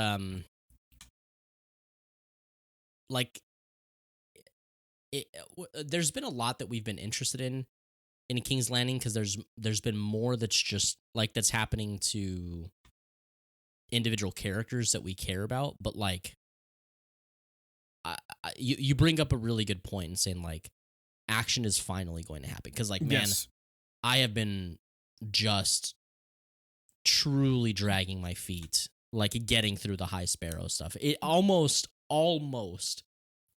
there's been a lot that we've been interested in King's Landing because there's been more that's happening to individual characters that we care about, but like you bring up a really good point in saying like action is finally going to happen because like man, I have been just truly dragging my feet, like getting through the High Sparrow stuff. It almost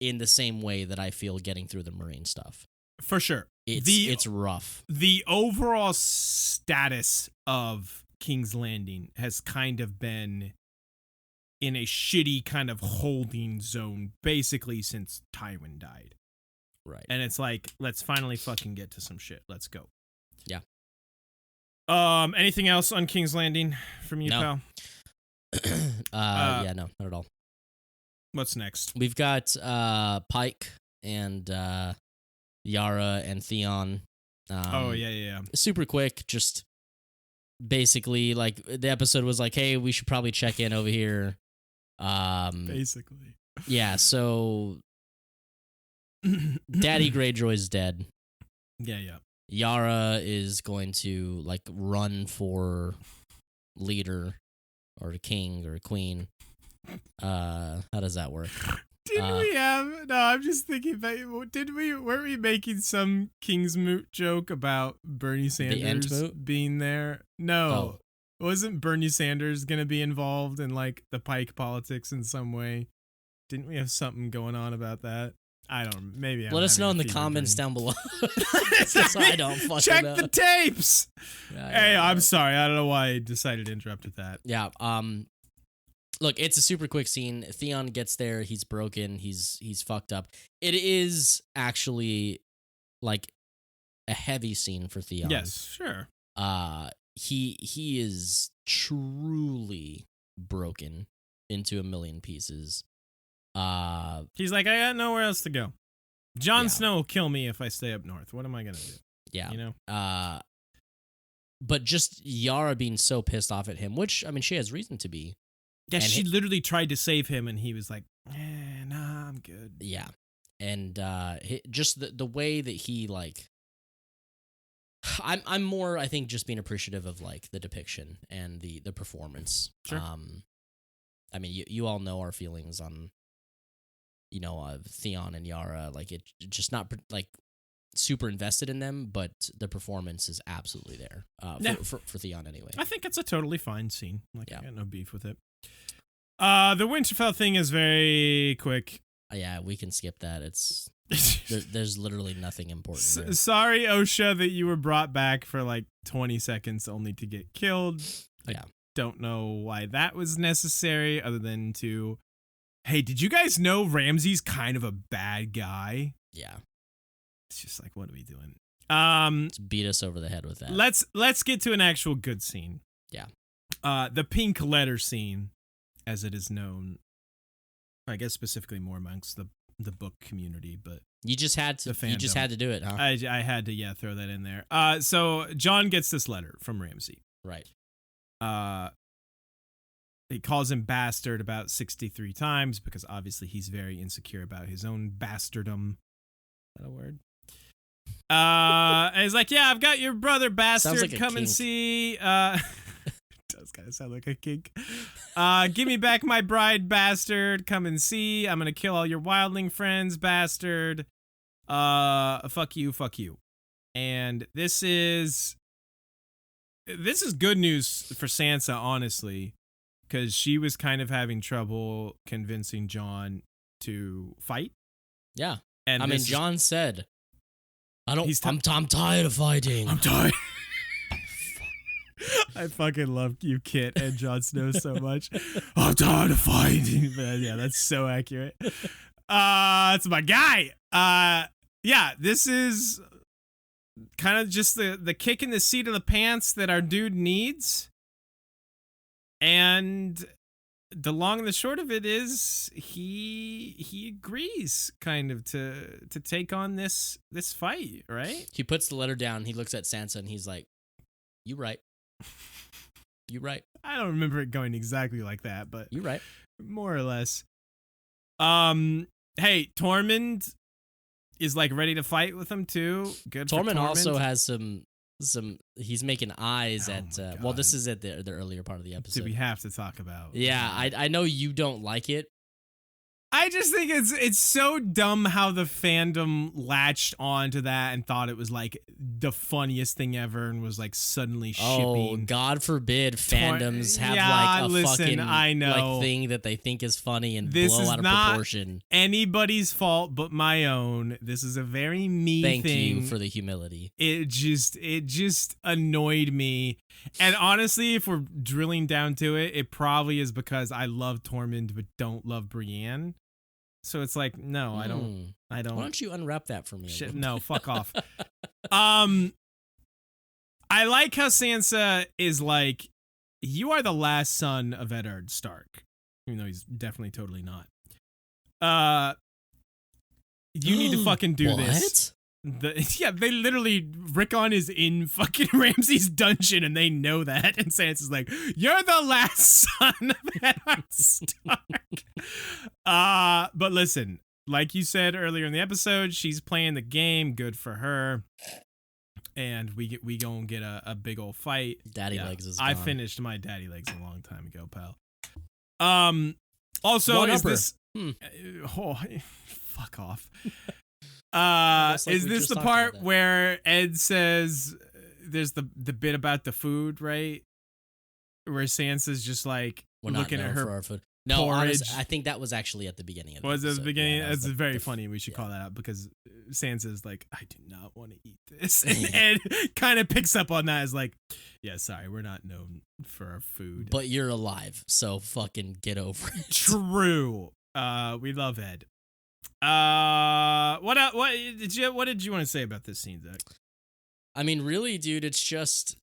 in the same way that I feel getting through the Marine stuff. For sure. It's rough. The overall status of King's Landing has kind of been in a shitty kind of holding zone basically since Tywin died. Right. And it's like, let's finally fucking get to some shit. Let's go. Yeah. Anything else on King's Landing from you, No. pal? Yeah, no, not at all. What's next? We've got Pike and Yara and Theon. Yeah. Super quick, just basically like the episode was like, hey, we should probably check in over here. Basically. Yeah, so Daddy Greyjoy's dead. Yeah. Yara is going to like run for leader or king or queen. How does that work? I'm just thinking about, weren't we making some King's Moot joke about Bernie Sanders being there? No. Wasn't Bernie Sanders going to be involved in like the Pike politics in some way? Didn't we have something going on about that? I don't. Maybe. Let us know in the comments down below. So I don't fucking check know. the tapes. Hey, I'm know. sorry. I don't know why I decided to interrupt with that. Yeah. Look, it's a super quick scene. Theon gets there. He's broken. He's fucked up. It is actually like a heavy scene for Theon. Yes, sure. He is truly broken into a million pieces. He's like, I got nowhere else to go. Jon Yeah. Snow will kill me if I stay up north. What am I gonna do? Yeah. You know. But just Yara being so pissed off at him, which I mean, she has reason to be. Yeah, and she literally tried to save him, and he was like, nah, I'm good. Yeah, and just the way that he like. I'm more, I think, just being appreciative of like the depiction and the performance. Sure. I mean, you all know our feelings on, Theon and Yara. Like it, just not like super invested in them, but the performance is absolutely there. For Theon anyway. I think it's a totally fine scene. Like, Yeah. I got no beef with it. The Winterfell thing is very quick. Yeah, we can skip that. It's there's literally nothing important. There. Sorry, Osha, that you were brought back for like 20 seconds only to get killed. Yeah. I don't know why that was necessary, other than to, hey, did you guys know Ramsay's kind of a bad guy? Yeah. It's just like, what are we doing? Just beat us over the head with that. Let's get to an actual good scene. Yeah. The pink letter scene, as it is known, I guess specifically more amongst the book community, but you just had to do it, huh? I had to throw that in there. So Jon gets this letter from Ramsay. Right. He calls him bastard about 63 times because obviously he's very insecure about his own bastardom. Is that a word? And he's like, yeah, I've got your brother bastard. Like come and see. Does kind of sound like a kink. Give me back my bride, bastard. Come and see. I'm gonna kill all your wildling friends, bastard. Fuck you. And this is good news for Sansa, honestly, because she was kind of having trouble convincing Jon to fight. Yeah. And I mean, Jon said, I'm tired of fighting. I'm tired. I fucking love you, Kit, and Jon Snow so much. I'm tired of fighting. But yeah, that's so accurate. It's my guy. Yeah, this is kind of just the kick in the seat of the pants that our dude needs. And the long and the short of it is he agrees kind of to take on this fight, right? He puts the letter down, he looks at Sansa, and he's like, you right. You right. I don't remember it going exactly like that, but you right. More or less. Hey, Tormund is like ready to fight with him too. Good. Tormund also has some. He's making eyes at. Well, this is at the earlier part of the episode. Do we have to talk about? Yeah, I know you don't like it, I just think it's so dumb how the fandom latched onto that and thought it was like the funniest thing ever and was like suddenly shipping. Oh, God forbid fandoms have like a fucking I know. like thing that they think is funny and This blow is out of not proportion. Anybody's fault but my own. This is a very me Thank thing. you for the humility. It just annoyed me. And honestly, if we're drilling down to it, it probably is because I love Tormund but don't love Brienne. So it's like, no, I don't. Why don't you unwrap that for me? Shit, no, fuck off. I like how Sansa is like, you are the last son of Eddard Stark, even though he's definitely totally not. You need to fucking do this. Yeah, they literally, Rickon is in fucking Ramsay's dungeon and they know that. And Sansa's like, you're the last son of Eddard Stark. But listen, like you said earlier in the episode, she's playing the game. Good for her. And we gonna get a big old fight. Daddy legs is gone. I finished my daddy legs a long time ago, pal. Also, One is upper. this fuck off. Like Is we this just the talked part about that. where Ed says there's the bit about the food, right? Where Sansa's just like We're not looking at known her for our food. No, porridge. honestly, I think that was actually at the beginning of the Was it at the episode. beginning? Yeah, that was It's the- very the- funny. We should yeah. call that out because Sansa's like, I do not want to eat this. And Ed kind of picks up on that as like, yeah, sorry, we're not known for our food. But you're alive, so fucking get over it. True. We love Ed. What did you want to say about this scene, Zach? I mean, really, dude, it's just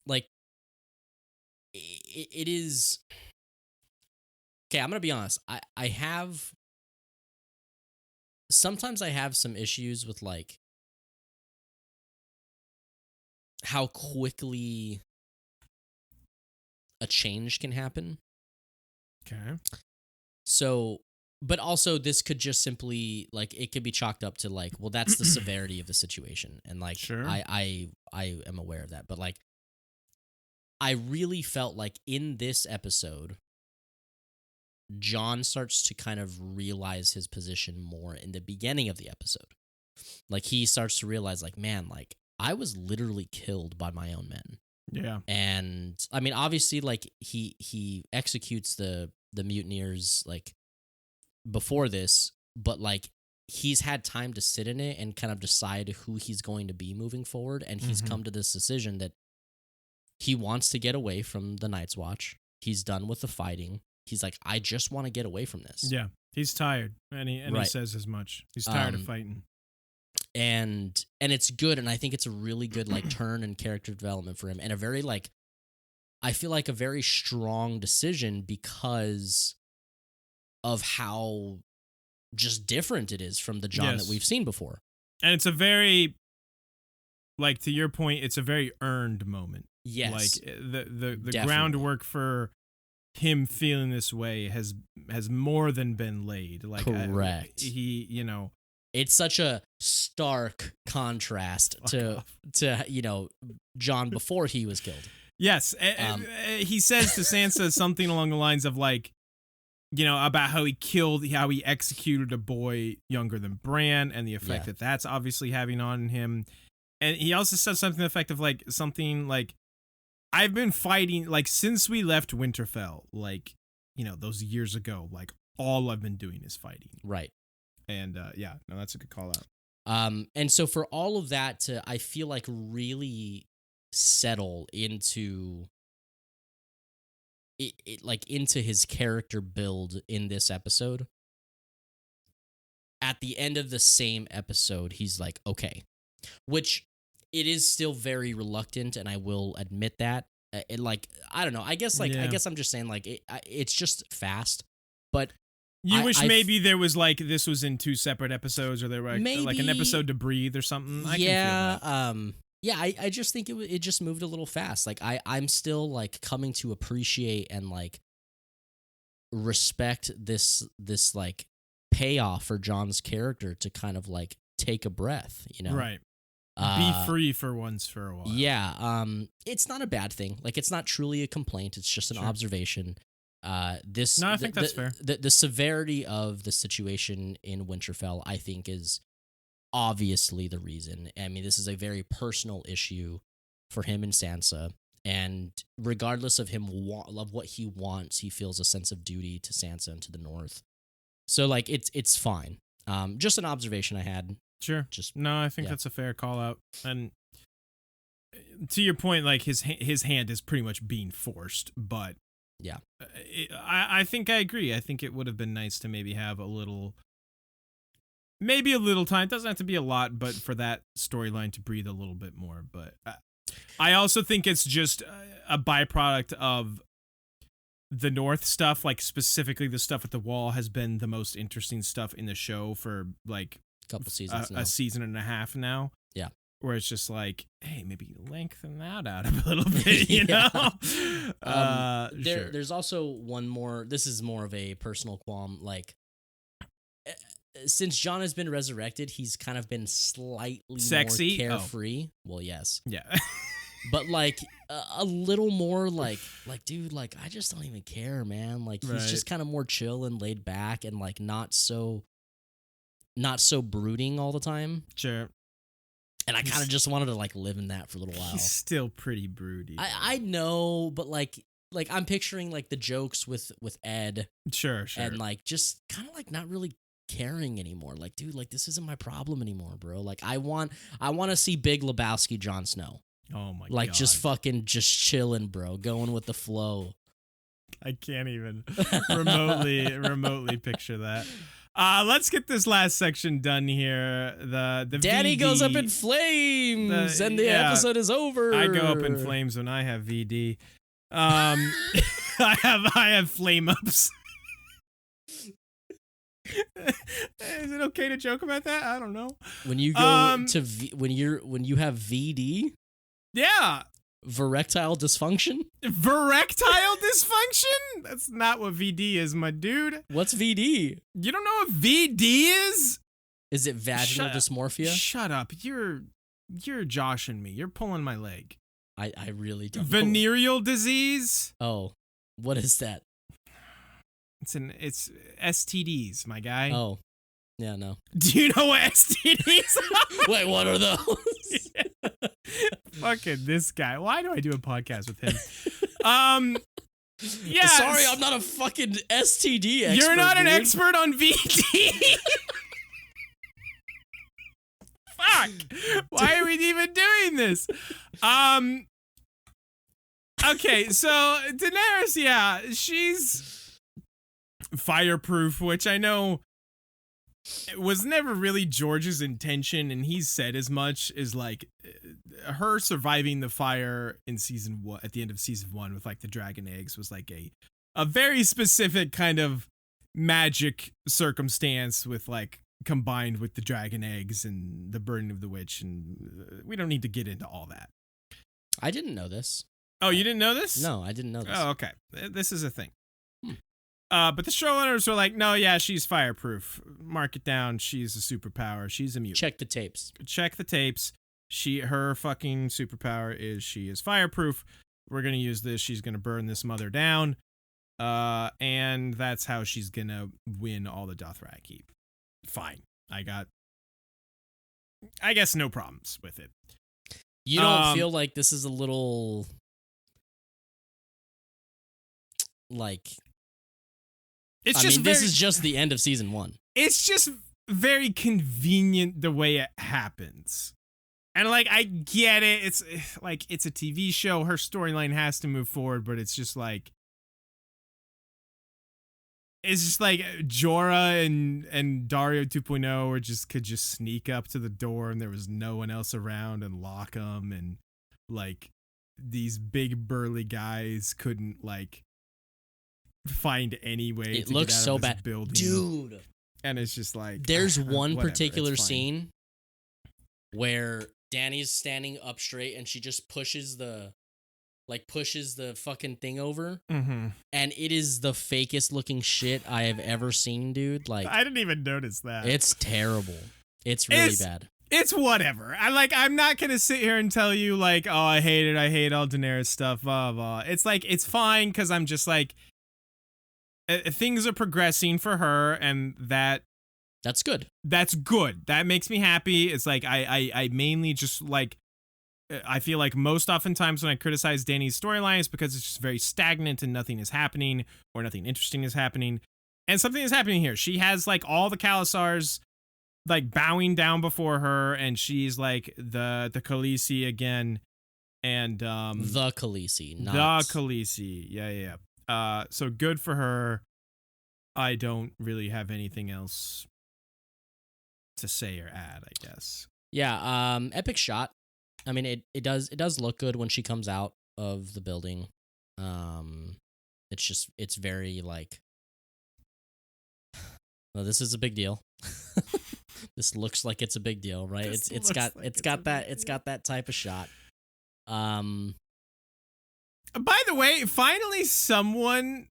like it is. Okay, I'm gonna be honest. I have sometimes I have some issues with like how quickly a change can happen. Okay. So, but also this could just simply like it could be chalked up to like, well, that's the severity of the situation, and like Sure. I am aware of that, but like I really felt like in this episode, John starts to kind of realize his position more in the beginning of the episode. Like he starts to realize like, man, like I was literally killed by my own men. Yeah. And I mean, obviously, like he executes the mutineers like before this, but like he's had time to sit in it and kind of decide who he's going to be moving forward, and he's come to this decision that he wants to get away from the Night's Watch. He's done with the fighting. He's like, I just want to get away from this. Yeah. He's tired, and he Right. says as much. He's tired of fighting. And it's good, and I think it's a really good like turn in character development for him, and a very like I feel like a very strong decision because of how just different it is from the John Yes. that we've seen before. And it's a very, like, to your point, it's a very earned moment. Yes. Like the Definitely. groundwork for him feeling this way has more than been laid. Like Correct. He, It's such a stark contrast to John before he was killed. Yes, he says to Sansa something along the lines of like, about how he executed a boy younger than Bran and the effect Yeah. that's obviously having on him. And he also says something to the effect of like something like, I've been fighting like since we left Winterfell, like, those years ago, like all I've been doing is fighting. Right. And that's a good call out. And so for all of that to, I feel like, really settle into it like into his character build in this episode, at the end of the same episode, he's like, okay, which it is still very reluctant, and I will admit that. It like, I don't know. I guess Yeah. I'm just saying like it's just fast, but You wish I maybe there was like this was in two separate episodes, or there were like an Maybe- episode to breathe or something. I yeah, can feel that. yeah. I just think it just moved a little fast. Like I'm still like coming to appreciate and like respect this like payoff for John's character to kind of like take a breath, Right. Be free for once for a while. Yeah, it's not a bad thing. Like it's not truly a complaint. It's just an Sure. observation. This No, I think that's fair. The severity of the situation in Winterfell, I think, is obviously the reason. I mean, this is a very personal issue for him and Sansa, and regardless of of what he wants, he feels a sense of duty to Sansa and to the North. So, like, it's fine. Just an observation I had. Sure. No, I think that's a fair call out. And to your point, like his hand is pretty much being forced, but yeah, I think I agree. I think it would have been nice to maybe have a little time. It doesn't have to be a lot, but for that storyline to breathe a little bit more. But I also think it's just a byproduct of the North stuff, like specifically the stuff at the Wall has been the most interesting stuff in the show for like couple seasons a season and a half now. Yeah. Where it's just like, hey, maybe lengthen that out a little bit, you know? Sure. There's also one more. This is more of a personal qualm. Like, since Jon has been resurrected, he's kind of been slightly sexy, more carefree. Well, yes. Yeah. But like a little more like, dude, like I just don't even care, man. Like he's just kind of more chill and laid back and like not so brooding all the time. Sure. And I kind of just wanted to like live in that for a little while. He's still pretty broody. I know, but like I'm picturing like the jokes with Ed. Sure. And like just kind of like not really caring anymore. Like, dude, like this isn't my problem anymore, bro. Like I want to see Big Lebowski Jon Snow. Oh my god. Like just fucking just chilling, bro, going with the flow. I can't even remotely picture that. Let's get this last section done here. The Danny VD, goes up in flames, and the episode is over. I go up in flames when I have VD. I have flame ups. Is it okay to joke about that? I don't know. When you go when you have VD, yeah, Virectile dysfunction. Virectile dysfunction? That's not what VD is, my dude. What's VD? You don't know what VD is? Is it vaginal dysmorphia? Shut up. You're joshing me. You're pulling my leg. I really don't. Venereal disease? Oh, what is that? It's STDs, my guy. Oh, yeah, no. Do you know what STDs are? Wait, what are those? Fucking this guy. Why do I do a podcast with him? Yeah. Sorry, I'm not a fucking STD expert. You're not an expert on VD. Fuck. Why are we even doing this? Okay, so Daenerys, yeah, she's fireproof, which I know was never really George's intention, and he's said as much, is like her surviving the fire in season 1 at the end of season 1 with like the dragon eggs was like a very specific kind of magic circumstance with like combined with the dragon eggs and the burning of the witch, and we don't need to get into all that. I didn't know this. Oh, you didn't know this? No, I didn't know this. Oh, okay. This is a thing. But the showrunners were like, no, yeah, she's fireproof. Mark it down. She's a superpower. She's immune. Check the tapes. Check the tapes. Her fucking superpower is she is fireproof. We're going to use this. She's going to burn this mother down. And that's how she's going to win all the Dothraki. Fine. I guess no problems with it. You don't feel like this is a little like this is just the end of season 1. It's just very convenient the way it happens. And like I get it. It's like it's a TV show. Her storyline has to move forward, but it's just like Jorah and Dario 2.0 could just sneak up to the door and there was no one else around and lock them, and like these big burly guys couldn't like find any way it to looks get out so of this bad, building. dude. And it's just like there's one whatever, particular scene where Dany's standing up straight and she just pushes the fucking thing over, and it is the fakest looking shit I have ever seen, dude. Like I didn't even notice that. It's terrible. It's really bad. It's whatever. I'm not gonna sit here and tell you like, oh, I hate it. I hate all Daenerys stuff. Blah blah. It's like it's fine because I'm just like, things are progressing for her, and that's good. That's good. That makes me happy. It's like I mainly just like, I feel like most oftentimes when I criticize Danny's storyline is because it's just very stagnant and nothing is happening or nothing interesting is happening. And something is happening here. She has like all the Khalasars like bowing down before her, and she's like the Khaleesi again. And the Khaleesi, not the Khaleesi. Yeah. So good for her. I don't really have anything else to say or add, I guess. Yeah, epic shot. I mean, it does look good when she comes out of the building. It's very like, well, this is a big deal. This looks like it's a big deal, right? It's got that type of shot. By the way, finally someone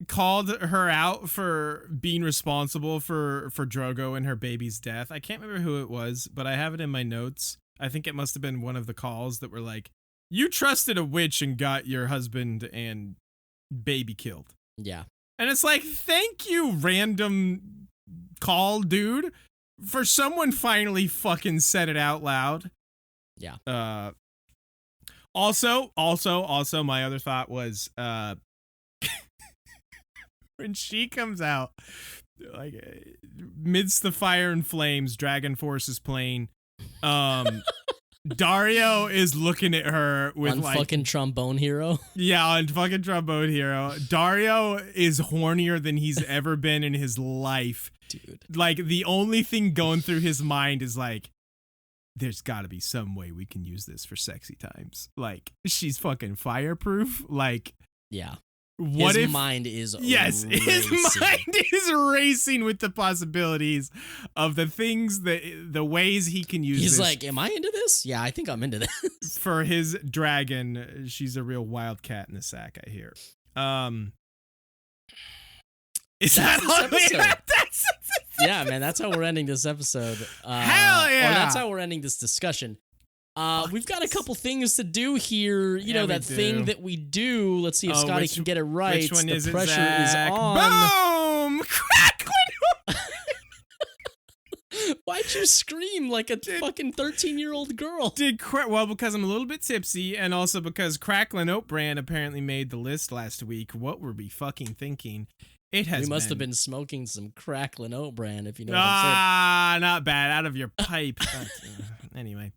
called her out for being responsible for Drogo and her baby's death. I can't remember who it was, but I have it in my notes. I think it must have been one of the calls that were like, you trusted a witch and got your husband and baby killed. Yeah. And it's like, thank you, random call dude, for someone finally fucking said it out loud. Yeah. Also, my other thought was, when she comes out, like, midst the fire and flames, Dragon Force is playing. Dario is looking at her with on like fucking Trombone Hero. Yeah, on fucking Trombone Hero. Dario is hornier than he's ever been in his life. Dude. Like, the only thing going through his mind is like, there's got to be some way we can use this for sexy times. Like, she's fucking fireproof. Like, yeah. What his if, mind is yes, racing. His mind is racing with the possibilities of the things that the ways he can use. He's this like, am I into this? Yeah, I think I'm into this. For his dragon. She's a real wildcat in the sack, I hear. Is that all we have? Yeah, man, that's how we're ending this episode. Hell yeah! Or that's how we're ending this discussion. We've got a couple things to do here. You know, that thing that we do. Let's see if Scotty can get it right. Which one the is it, pressure Zach? is on. Boom! Crackling! Why'd you scream like a fucking 13-year-old girl? Well, because I'm a little bit tipsy, and also because Cracklin' Oat Brand apparently made the list last week. What were we fucking thinking? It has. We must have been smoking some Cracklin' Oat Brand, if you know what I'm saying. Not bad. Out of your pipe. Anyway.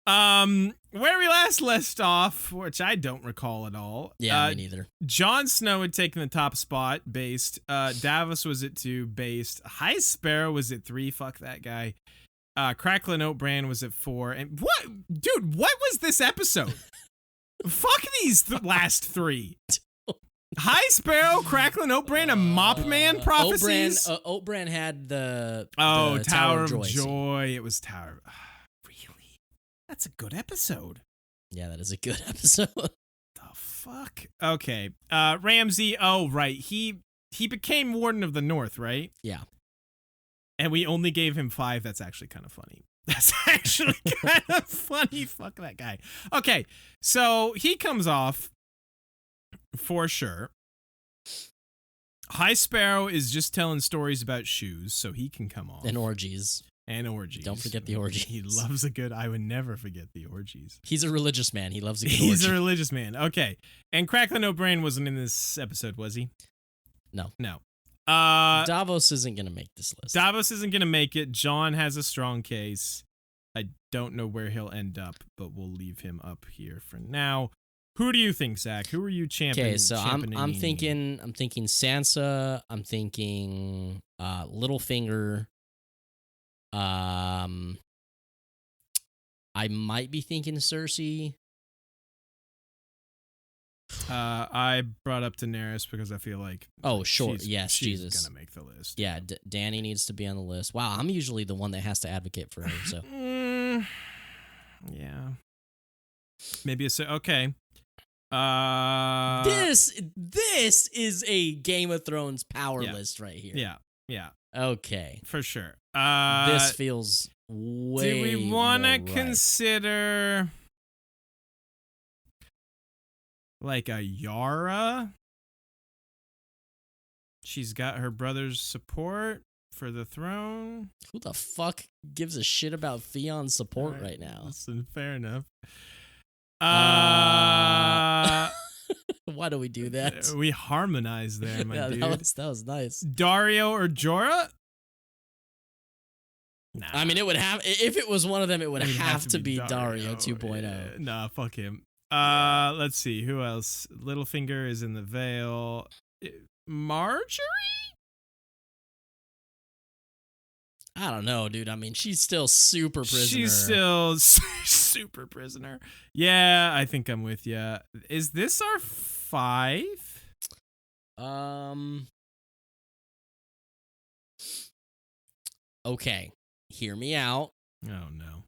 Where we last left off, which I don't recall at all. Yeah, me neither. Jon Snow had taken the top spot based. Davos was at 2 based. High Sparrow was at 3. Fuck that guy. Cracklin' Oat Brand was at 4. And what, dude? What was this episode? Fuck these last 3. High Sparrow, Cracklin' Oat Brand, and Mop Man prophecies. Oat Brand had the Tower of Joy. It was Tower. Really? That's a good episode. Yeah, that is a good episode. The fuck? Okay. Ramsay. Oh, right. He became Warden of the North, right? Yeah. And we only gave him 5. That's actually kind of funny. That's actually kind of funny. Fuck that guy. Okay. So he comes off. For sure. High Sparrow is just telling stories about shoes, so he can come off. And orgies. Don't forget the orgies. He loves a good. I would never forget the orgies. He's a religious man. He loves a good orgy. He's a religious man. Okay. And Cracklin' Oat Brand wasn't in this episode, was he? No. Davos isn't going to make this list. Davos isn't going to make it. Jon has a strong case. I don't know where he'll end up, but we'll leave him up here for now. Who do you think, Zach? Who are you championing? Okay, so I'm thinking Sansa. I'm thinking Littlefinger. I might be thinking Cersei. I brought up Daenerys because I feel like she's Jesus gonna make the list. Yeah, Dany needs to be on the list. Wow, I'm usually the one that has to advocate for her. So yeah, maybe okay. This is a Game of Thrones power list right here. Yeah. Okay. For sure. This feels way. Do we want to right. consider like a Yara? She's got her brother's support for the throne. Who the fuck gives a shit about Theon's support right now? Listen, fair enough. Why do we do that? We harmonized there, my dude. That was nice. Dario or Jorah? Nah. I mean, it would have, if it was one of them, it would have to be Dario 2.0. Nah, fuck him. Let's see. Who else? Littlefinger is in the Vale. Marjorie? I don't know, dude. I mean, she's still super prisoner. She's still super prisoner. Yeah, I think I'm with you. Is this our 5? Okay. Hear me out. Oh no.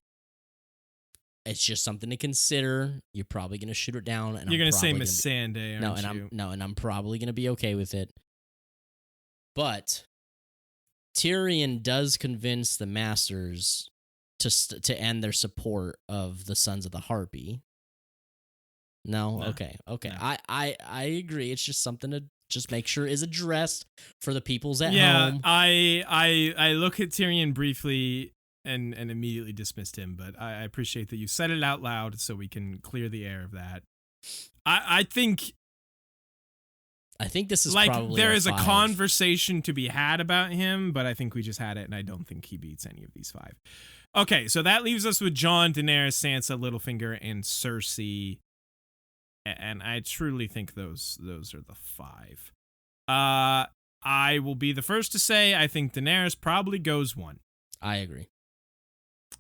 It's just something to consider. You're probably gonna shoot it down, and you're gonna say Miss Missandei, aren't you? And I'm probably gonna be okay with it. But Tyrion does convince the Masters to end their support of the Sons of the Harpy. No? Okay. No. I agree. It's just something to just make sure is addressed for the peoples at home. I look at Tyrion briefly and immediately dismissed him, but I appreciate that you said it out loud so we can clear the air of that. I think this is like probably there is a 5. conversation to be had about him, but I think we just had it, and I don't think he beats any of these 5. Okay, so that leaves us with Jon, Daenerys, Sansa, Littlefinger, and Cersei. And I truly think those are the 5. I will be the first to say I think Daenerys probably goes 1. I agree.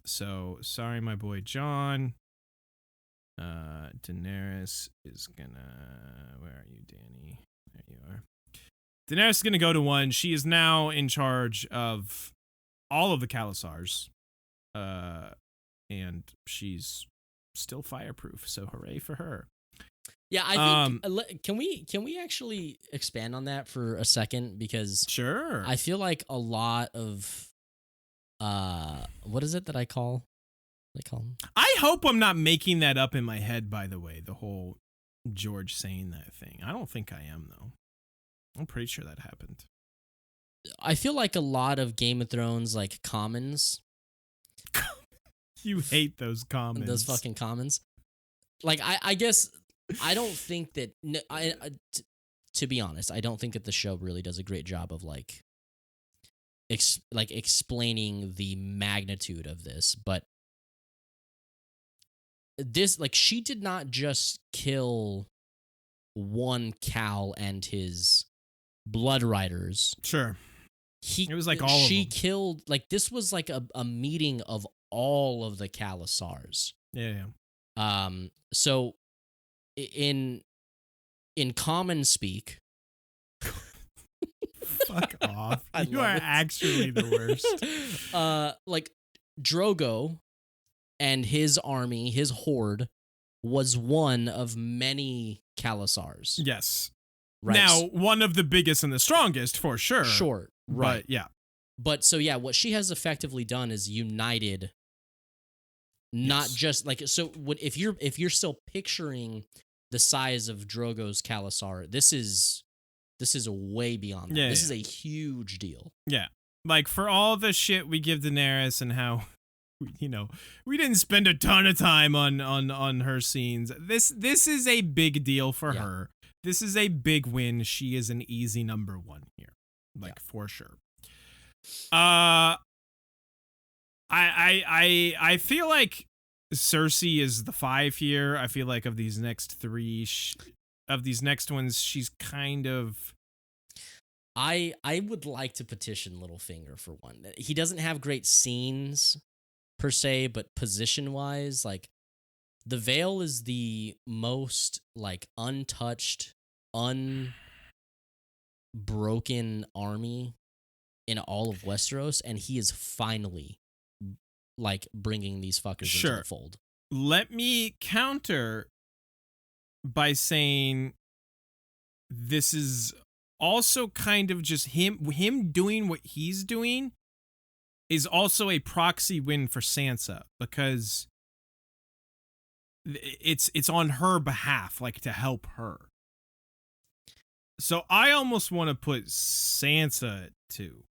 So sorry, my boy Jon. Daenerys is gonna. Where are you, Danny? There you are. Daenerys is gonna go to 1. She is now in charge of all of the Khalasars, and she's still fireproof. So hooray for her. Yeah, I think can we actually expand on that for a second, because sure. I feel like a lot of what is it that I call them? I hope I'm not making that up in my head, by the way, the whole George saying that thing. I don't think I am, though. I'm pretty sure that happened. I feel like a lot of Game of Thrones like commons. You hate those commons. Those fucking commons. Like I guess I don't think that to be honest, I don't think that the show really does a great job of like explaining the magnitude of this, but this, like, she did not just kill one Cal and his blood riders. Sure. It was like all of them. She killed, like, this was like a meeting of all of the Khalasars. Yeah. So in common speak, fuck off. You are actually the worst. Like, Drogo and his army, his horde, was one of many Khalasars. Yes. Right. Now, one of the biggest and the strongest, for sure. Sure. Right. But, yeah. But so, yeah, what she has effectively done is united, not just like, so if you're still picturing the size of Drogo's Khalasar, this is way beyond that. Yeah, this is a huge deal. Yeah. Like, for all the shit we give Daenerys and how, you know, we didn't spend a ton of time on her scenes. This is a big deal for her. This is a big win. She is an easy number 1 here. Like, for sure. I feel like Cersei is the 5 here. I feel like of these next 3, of these next ones, she's kind of... I would like to petition Littlefinger for one. He doesn't have great scenes per se, but position-wise, like, the Vale is the most, like, untouched, unbroken army in all of Westeros, and he is finally, like, bringing these fuckers into the fold. Let me counter by saying this is also kind of just him doing what he's doing is also a proxy win for Sansa, because it's on her behalf, like, to help her. So I almost want to put Sansa at 2.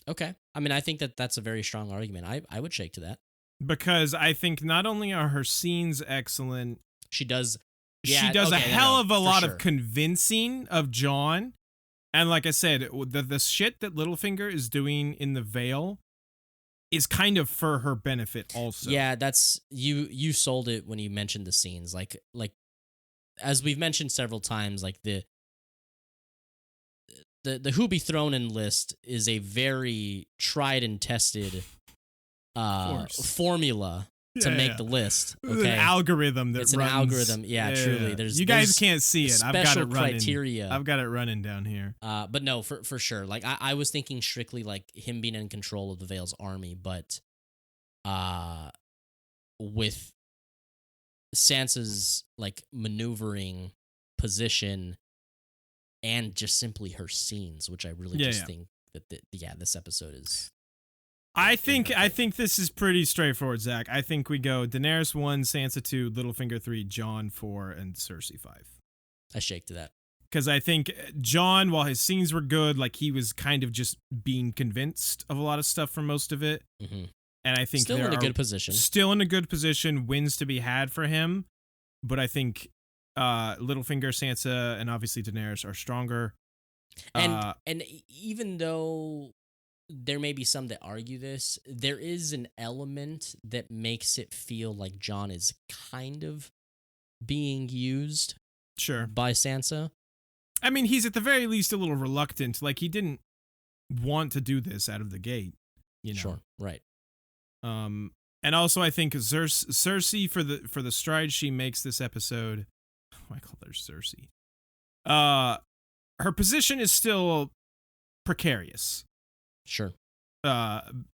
Okay. I mean, I think that's a very strong argument. I would shake to that. Because I think not only are her scenes excellent, She does. she Yeah, does a okay, hell of a for lot sure. of convincing of Jon. And like I said, the shit that Littlefinger is doing in the Vale is kind of for her benefit also. Yeah, that's you sold it when you mentioned the scenes. Like as we've mentioned several times, like the Who Be Thrown In list is a very tried and tested formula to make the list. Okay, It's an algorithm that it's runs. An algorithm. Yeah, truly. There's you guys there's can't see it. I've got special it running. criteria. I've got it running down here. But no, for sure. Like I was thinking strictly like him being in control of the Vale's army, but with Sansa's like maneuvering position and just simply her scenes, which I really think that this episode is. I think this is pretty straightforward, Zach. I think we go Daenerys 1, Sansa 2, Littlefinger 3, Jon 4, and Cersei 5. I shake to that. Because I think Jon, while his scenes were good, like he was kind of just being convinced of a lot of stuff for most of it. Mm-hmm. And I think still in a good position. Still in a good position, wins to be had for him. But I think Littlefinger, Sansa, and obviously Daenerys are stronger. And even though there may be some that argue this, there is an element that makes it feel like Jon is kind of being used by Sansa. I mean, he's at the very least a little reluctant. Like, he didn't want to do this out of the gate, you know? Sure, right. And also I think Cersei for the stride she makes this episode, I call her Cersei. Her position is still precarious. Sure.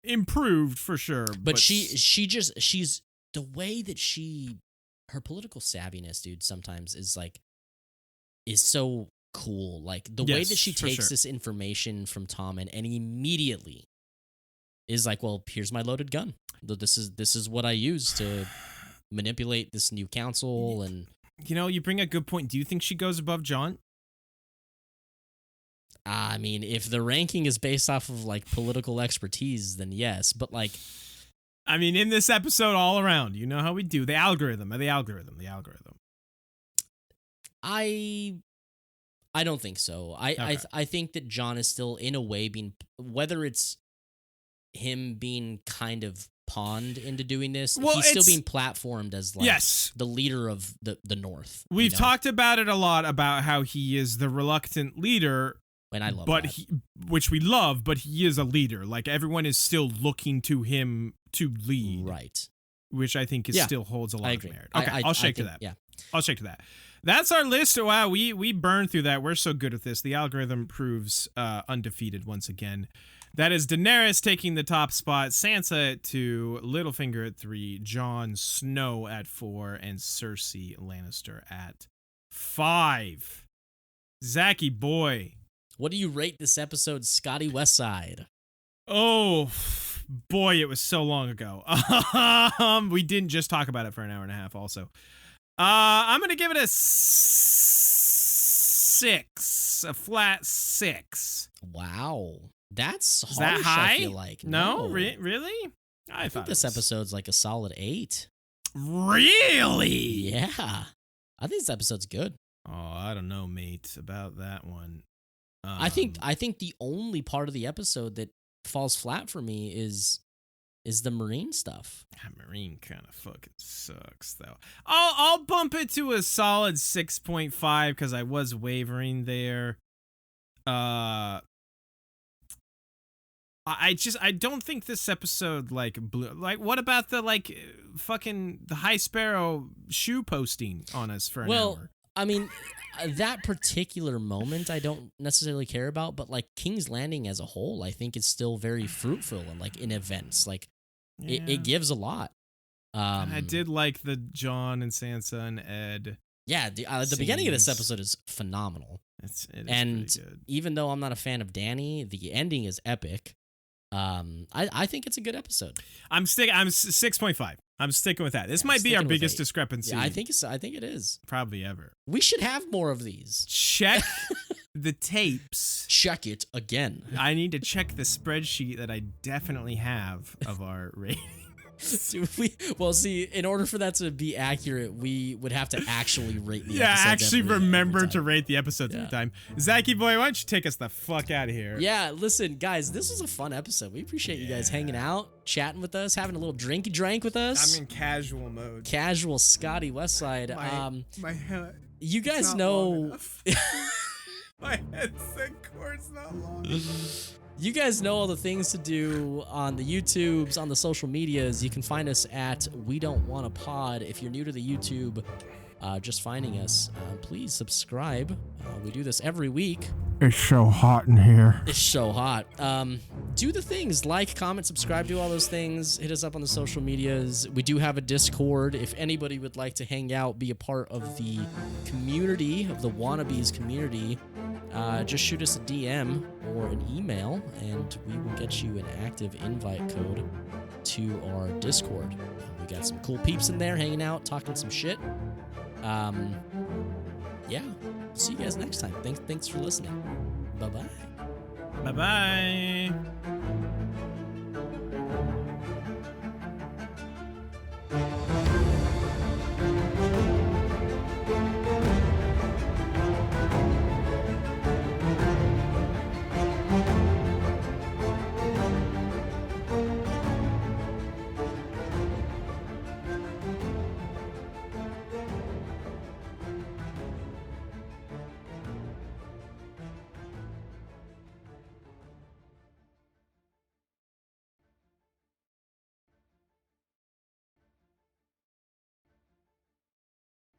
Improved for sure. But she's the way that her political savviness, dude, sometimes is so cool. Like the way that she takes this information from Tommen and immediately is like, well, here's my loaded gun. This is what I use to manipulate this new council. And you know, you bring a good point. Do you think she goes above Jon? I mean, if the ranking is based off of like political expertise, then yes. But like, I mean, in this episode, all around, you know how we do the algorithm. I don't think so. I think that Jon is still in a way being, whether it's him being kind of pawned into doing this, he's still being platformed as like the leader of the North. We've talked about it a lot about how he is the reluctant leader. And I love that. Which we love, but he is a leader. Like everyone is still looking to him to lead. Right. Which I think still holds a lot of merit. Okay, I'll shake to that. Yeah. I'll shake to that. That's our list. Wow, we burned through that. We're so good at this. The algorithm proves undefeated once again. That is Daenerys taking the top spot, Sansa at 2, Littlefinger at 3, Jon Snow at 4, and Cersei Lannister at 5. Zachy boy. What do you rate this episode, Scotty Westside? Oh, boy, it was so long ago. We didn't just talk about it for an hour and a half also. I'm going to give it a 6, a flat 6. Wow. That's harsh, Is that high? I feel like. No. Really? I think this episode's like a solid 8. Really? Yeah. I think this episode's good. Oh, I don't know, mate, about that one. I think the only part of the episode that falls flat for me is the Marine stuff. Marine kind of fucking sucks, though. I'll bump it to a solid 6.5 because I was wavering there. I don't think this episode blew. Like, what about the fucking the High Sparrow shoe posting on us for an hour? I mean, that particular moment I don't necessarily care about, but like King's Landing as a whole, I think is still very fruitful and like in events, it gives a lot. And I did like the Jon and Sansa and Ed. Yeah, the beginning of this episode is phenomenal. It is and pretty good. Even though I'm not a fan of Dany, the ending is epic. I think it's a good episode. I'm 6.5. I'm sticking with that. This might be our biggest discrepancy. Yeah, I think it is. Probably ever. We should have more of these. Check the tapes. Check it again. I need to check the spreadsheet that I definitely have of our ratings. Well, see, in order for that to be accurate, we would have to actually rate the episode. Yeah, actually remember every to rate the episodes every time. Zachy boy, why don't you take us the fuck out of here? Yeah, listen, guys, this was a fun episode. We appreciate you guys hanging out, chatting with us, having a little drinky drank with us. I'm in casual mode. Casual Scotty Westside. My head. You guys know. My headset cord's not long enough. You guys know all the things to do on the YouTubes, on the social medias. You can find us at We Don't Want a Pod. If you're new to the YouTube, just finding us, please subscribe. We do this every week. It's so hot in here. It's so hot. Do the things, like, comment, subscribe, do all those things. Hit us up on the social medias. We do have a Discord. If anybody would like to hang out, be a part of the community, of the Wannabes community, just shoot us a DM or an email, and we will get you an active invite code to our Discord. We got some cool peeps in there hanging out, talking some shit. Yeah. See you guys next time. Thanks for listening. Bye-bye. Bye-bye.